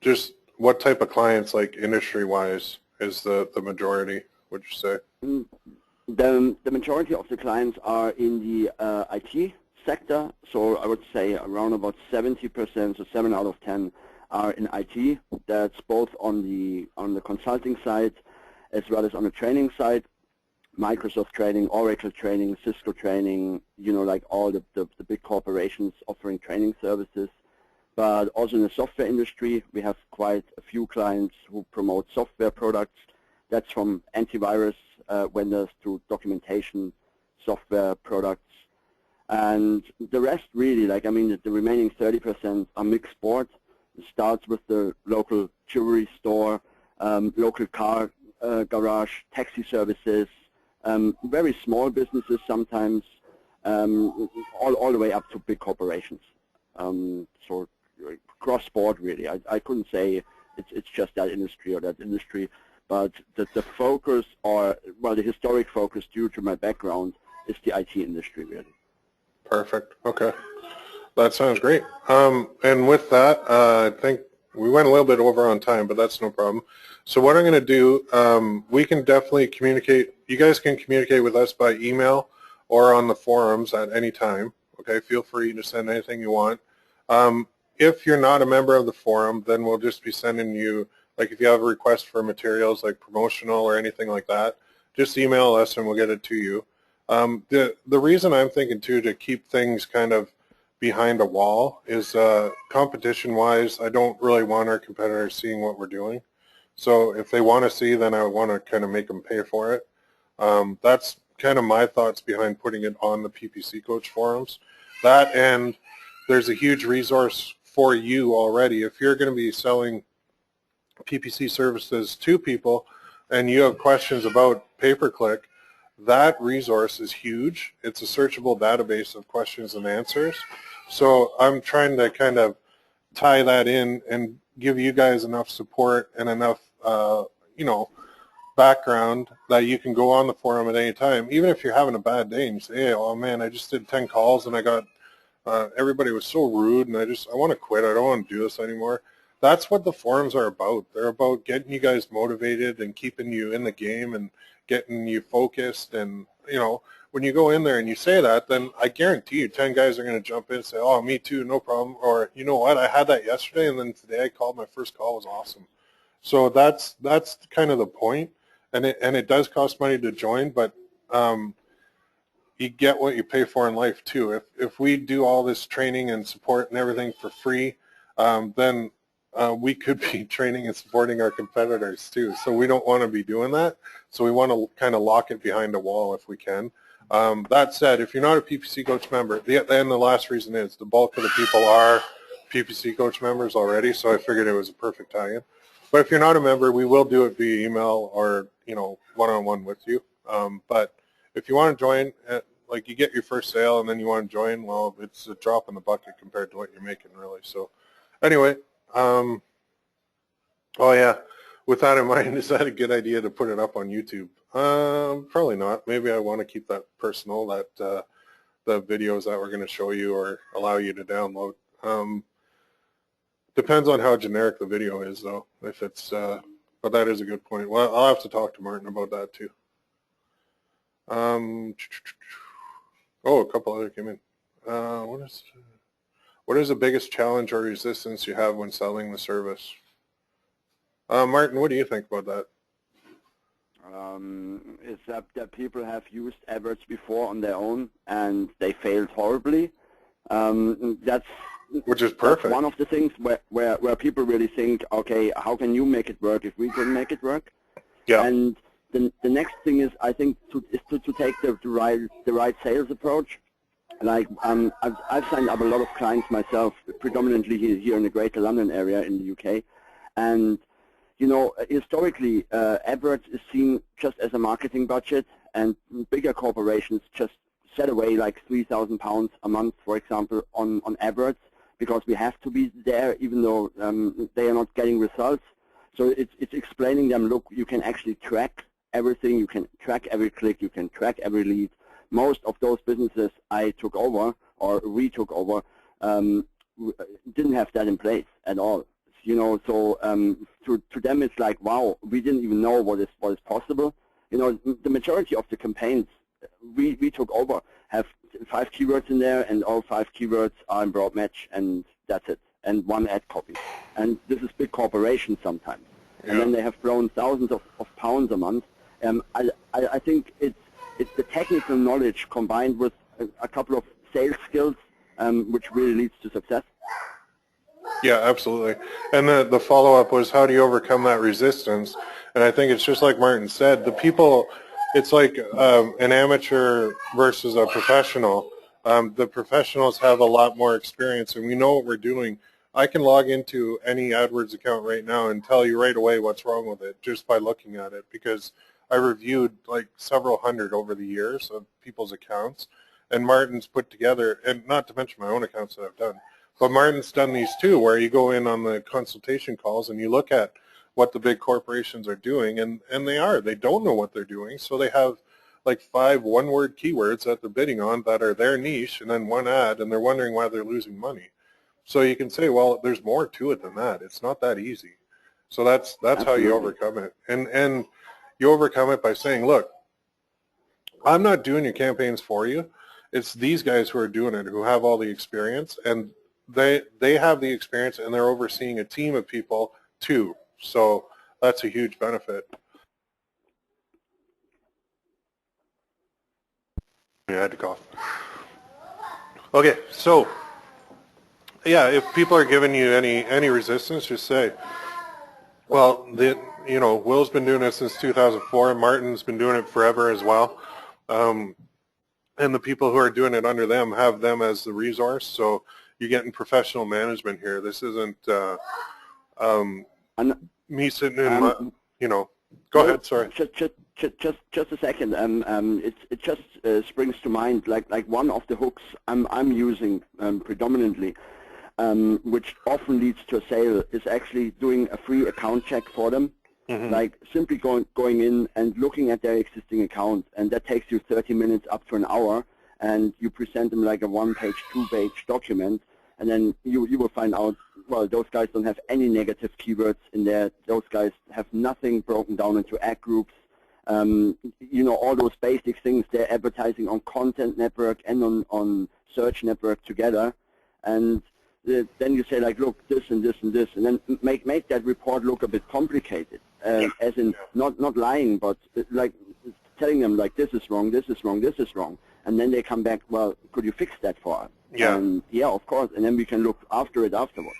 Just what type of clients, like industry-wise, is the majority, would you say? The majority of the clients are in the IT sector, so I would say around about 70%, so 7 out of 10 are in IT. That's both on the consulting side as well as on the training side. Microsoft training, Oracle training, Cisco training, like all the big corporations offering training services. But also in the software industry, we have quite a few clients who promote software products. That's from antivirus vendors to documentation software products. And the rest really, the remaining 30% are mixed sport. It starts with the local jewelry store, local car garage, taxi services, very small businesses sometimes, all the way up to big corporations. So cross-board really. I couldn't say it's just that industry or that industry, but the focus, or well, the historic focus due to my background, is the IT industry really. Perfect. Okay. That sounds great. And with that, I think we went a little bit over on time, but that's no problem. So what I'm going to do, we can definitely communicate. You guys can communicate with us by email or on the forums at any time. Okay, feel free to send anything you want. If you're not a member of the forum, then we'll just be sending you, like if you have a request for materials like promotional or anything like that, just email us and we'll get it to you. The reason I'm thinking too to keep things kind of behind a wall is competition-wise, I don't really want our competitors seeing what we're doing. So if they want to see, then I want to kind of make them pay for it. That's kind of my thoughts behind putting it on the PPC Coach forums. That, and there's a huge resource for you already. If you're going to be selling PPC services to people and you have questions about pay-per-click, that resource is huge. It's a searchable database of questions and answers. So I'm trying to kind of tie that in and give you guys enough support and enough, background that you can go on the forum at any time. Even if you're having a bad day and you say, hey, oh man, I just did 10 calls and I got, everybody was so rude and I want to quit. I don't want to do this anymore. That's what the forums are about. They're about getting you guys motivated and keeping you in the game and getting you focused and you know, when you go in there and you say that, then I guarantee you 10 guys are going to jump in and say, oh, me too, no problem. Or, you know what, I had that yesterday, and then today I called, my first call was awesome. So that's kind of the point. And it does cost money to join, but you get what you pay for in life too. If we do all this training and support and everything for free, then we could be training and supporting our competitors too. So we don't want to be doing that. So we want to kind of lock it behind a wall if we can. That said, if you're not a PPC Coach member, then the last reason is the bulk of the people are PPC Coach members already, so I figured it was a perfect tie-in. But if you're not a member, we will do it via email or, you know, one-on-one with you. But if you want to join, like you get your first sale and then you want to join, well, it's a drop in the bucket compared to what you're making, really. So anyway, oh yeah, with that in mind, is that a good idea to put it up on YouTube? Probably not. Maybe I want to keep that personal, that the videos that we're going to show you or allow you to download. Depends on how generic the video is, though. If it's, but that is a good point. Well, I'll have to talk to Martin about that too. Oh, a couple other came in. What is the biggest challenge or resistance you have when selling the service? Martin, what do you think about that? Is that people have used AdWords before on their own and they failed horribly. Which is perfect. That's one of the things where people really think, okay, how can you make it work if we can make it work? Yeah. And the next thing is, I think, to take the right sales approach. Like I've signed up a lot of clients myself, predominantly here in the Greater London area in the UK, and you know, historically, AdWords is seen just as a marketing budget, and bigger corporations just set away like £3,000 a month, for example, on AdWords, because we have to be there, even though they are not getting results. So it's explaining them, look, you can actually track everything, you can track every click, you can track every lead. Most of those businesses I took over or retook over didn't have that in place at all. You know, so to them it's like, wow, we didn't even know what is possible. You know, the majority of the campaigns we took over have 5 keywords in there, and all 5 keywords are in broad match, and that's it, and 1 ad copy. And this is big corporations sometimes, yeah. And then they have blown thousands of pounds a month. I think it's the technical knowledge combined with a couple of sales skills, which really leads to success. Yeah, absolutely. And the follow-up was, how do you overcome that resistance? And I think it's just like Martin said, the people, it's like an amateur versus a professional. The professionals have a lot more experience, and we know what we're doing. I can log into any AdWords account right now and tell you right away what's wrong with it just by looking at it, because I reviewed like several hundred over the years of people's accounts, and Martin's put together, and not to mention my own accounts that I've done, but Martin's done these too, where you go in on the consultation calls and you look at what the big corporations are doing, and they don't know what they're doing, so they have like 5 one-word keywords that they're bidding on that are their niche, and then 1 ad, and they're wondering why they're losing money. So you can say, well, there's more to it than that. It's not that easy. So that's how you overcome it, and you overcome it by saying, look, I'm not doing your campaigns for you. It's these guys who are doing it, who have all the experience, and they have the experience, and they're overseeing a team of people too. So that's a huge benefit. Yeah, I had to cough. Okay, so yeah, if people are giving you any resistance, just say, well, you know, Will's been doing it since 2004, and Martin's been doing it forever as well. And the people who are doing it under them have them as the resource. So you're getting professional management here. This isn't me sitting in, you know. Go ahead. Sorry. Just a second. It just springs to mind like one of the hooks I'm using predominantly, which often leads to a sale, is actually doing a free account check for them. Mm-hmm. Like simply going in and looking at their existing account, and that takes you 30 minutes up to an hour, and you present them like a 1-page, 2-page document, and then you will find out, well, those guys don't have any negative keywords in there. Those guys have nothing broken down into ad groups, you know, all those basic things. They're advertising on content network and on search network together, and then you say like, look, this and this and this, and then make that report look a bit complicated, as in not lying, but like telling them like, this is wrong, this is wrong, this is wrong, and then they come back, well, could you fix that for us? Yeah. Yeah, of course, and then we can look after it afterwards.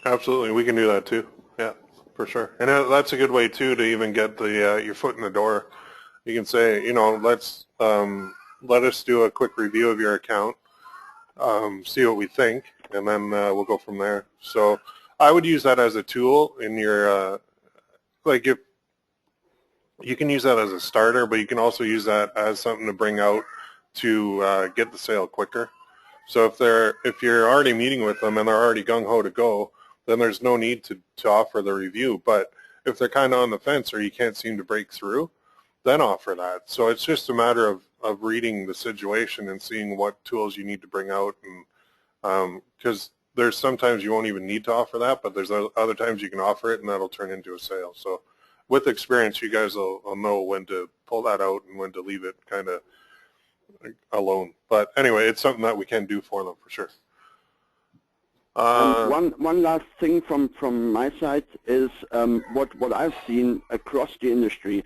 Absolutely, we can do that too. Yeah, for sure. And that's a good way too to even get the your foot in the door. You can say, you know, let us do a quick review of your account, see what we think, and then we'll go from there. So I would use that as a tool in your like, if you can use that as a starter, but you can also use that as something to bring out to get the sale quicker. So if you're already meeting with them and they're already gung-ho to go, then there's no need to offer the review. But if they're kind of on the fence or you can't seem to break through, then offer that. So it's just a matter of reading the situation and seeing what tools you need to bring out. And because there's sometimes you won't even need to offer that, but there's other times you can offer it and that'll turn into a sale. So with experience, you guys will know when to pull that out and when to leave it kind of alone. But anyway, it's something that we can do for them for sure. One last thing from my side is what I've seen across the industry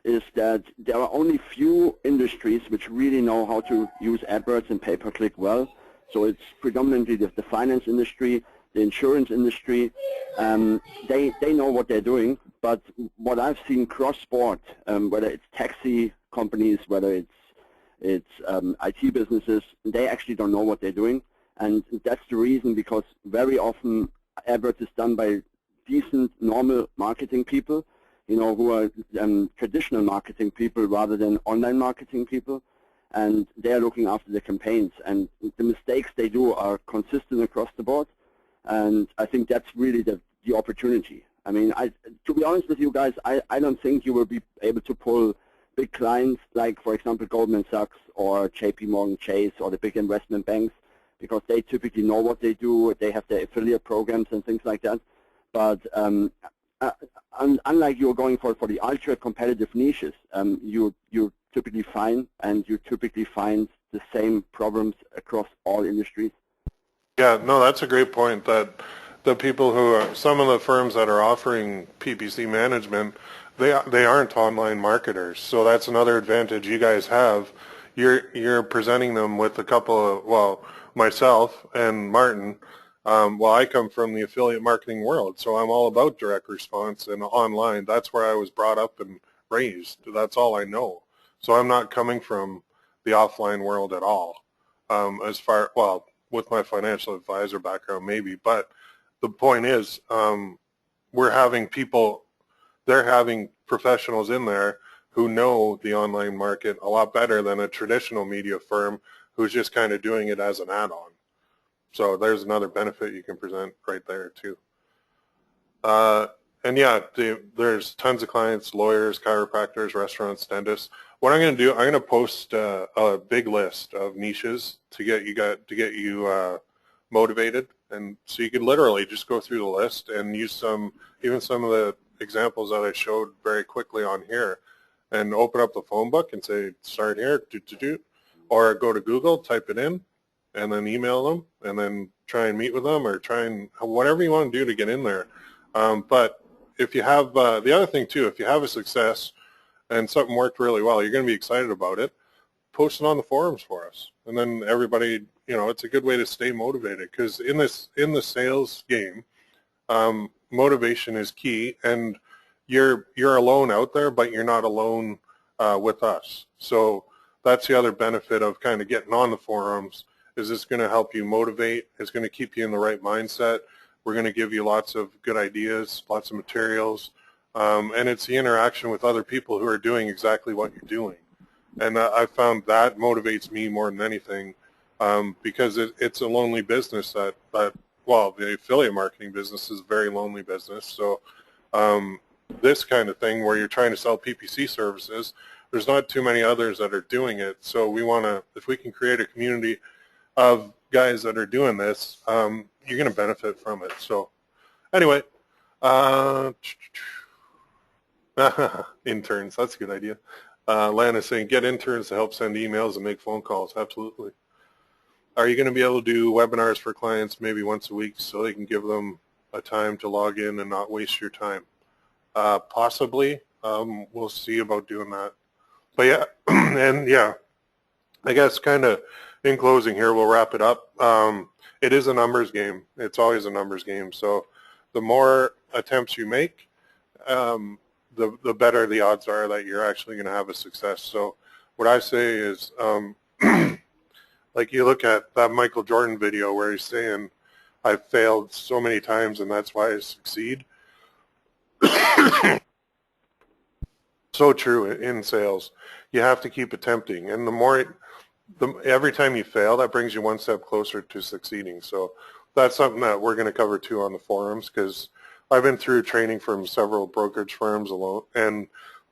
is that there are only few industries which really know how to use AdWords and pay-per-click well. So it's predominantly the finance industry, the insurance industry. They know what they're doing, but what I've seen cross-board, whether it's taxi companies, whether it's IT businesses, they actually don't know what they're doing. And that's the reason, because very often AdWords is done by decent, normal marketing people, you know, who are traditional marketing people rather than online marketing people. And they're looking after the campaigns. And the mistakes they do are consistent across the board. And I think that's really the opportunity. I mean, to be honest with you guys, I don't think you will be able to pull big clients like, for example, Goldman Sachs or JP Morgan Chase or the big investment banks, because they typically know what they do. They have their affiliate programs and things like that. But unlike you're going for the ultra-competitive niches, you typically find the same problems across all industries. Yeah, no, that's a great point, that the people who are, some of the firms that are offering PPC management, they aren't online marketers. So that's another advantage you guys have. You're presenting them with a couple of, well, myself and Martin, well, I come from the affiliate marketing world, so I'm all about direct response and online. That's where I was brought up and raised. That's all I know. So I'm not coming from the offline world at all. As far, well, with my financial advisor background maybe, but the point is, we're having people, they're having professionals in there who know the online market a lot better than a traditional media firm who's just kind of doing it as an add-on. So there's another benefit you can present right there too. And yeah, there's tons of clients, lawyers, chiropractors, restaurants, dentists. What I'm going to do, I'm going to post a big list of niches to get you motivated, and so you can literally just go through the list and use even some of the examples that I showed very quickly on here, and open up the phone book and say, start here, or go to Google, type it in, and then email them, and then try and meet with them, or try and whatever you want to do to get in there. But if you have, the other thing too, if you have a success and something worked really well, you're going to be excited about it, post it on the forums for us. And then everybody, you know, it's a good way to stay motivated, because in the sales game, motivation is key, and you're alone out there, but you're not alone with us. So that's the other benefit of kind of getting on the forums, is it's going to help you motivate. It's going to keep you in the right mindset. We're going to give you lots of good ideas, lots of materials, and it's the interaction with other people who are doing exactly what you're doing. And I found that motivates me more than anything, because it's a lonely business well, the affiliate marketing business is a very lonely business. So this kind of thing where you're trying to sell PPC services, there's not too many others that are doing it. So we want to, if we can create a community of guys that are doing this, you're going to benefit from it. So anyway, Interns, that's a good idea. Lana's saying, get interns to help send emails and make phone calls. Absolutely. Are you going to be able to do webinars for clients maybe once a week so they can give them a time to log in and not waste your time? Possibly. We'll see about doing that. But yeah, and yeah, I guess kind of in closing here, we'll wrap it up. It is a numbers game. It's always a numbers game. So the more attempts you make, the better the odds are that you're actually going to have a success. So what I say is, like you look at that Michael Jordan video where he's saying, I've failed so many times and that's why I succeed. So true in sales. You have to keep attempting. And every time you fail, that brings you one step closer to succeeding. So that's something that we're going to cover too on the forums, because I've been through training from several brokerage firms alone and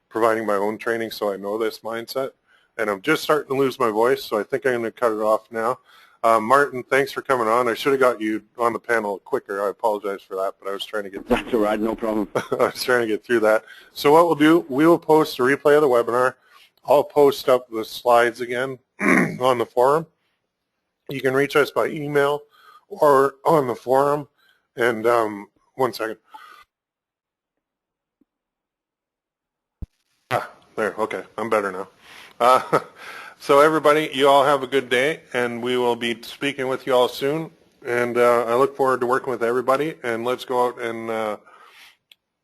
providing my own training, so I know this mindset. And I'm just starting to lose my voice, so I think I'm going to cut it off now. Martin, thanks for coming on. I should have got you on the panel quicker. I apologize for that, but I was trying to get through. That's all right, no problem. I was trying to get through that. So what we'll do, we will post a replay of the webinar. I'll post up the slides again on the forum. You can reach us by email or on the forum. And one second. There, okay, I'm better now. So everybody, you all have a good day, and we will be speaking with you all soon. And I look forward to working with everybody, and let's go out and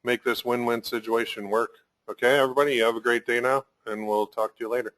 make this win-win situation work. Okay, everybody, you have a great day now, and we'll talk to you later.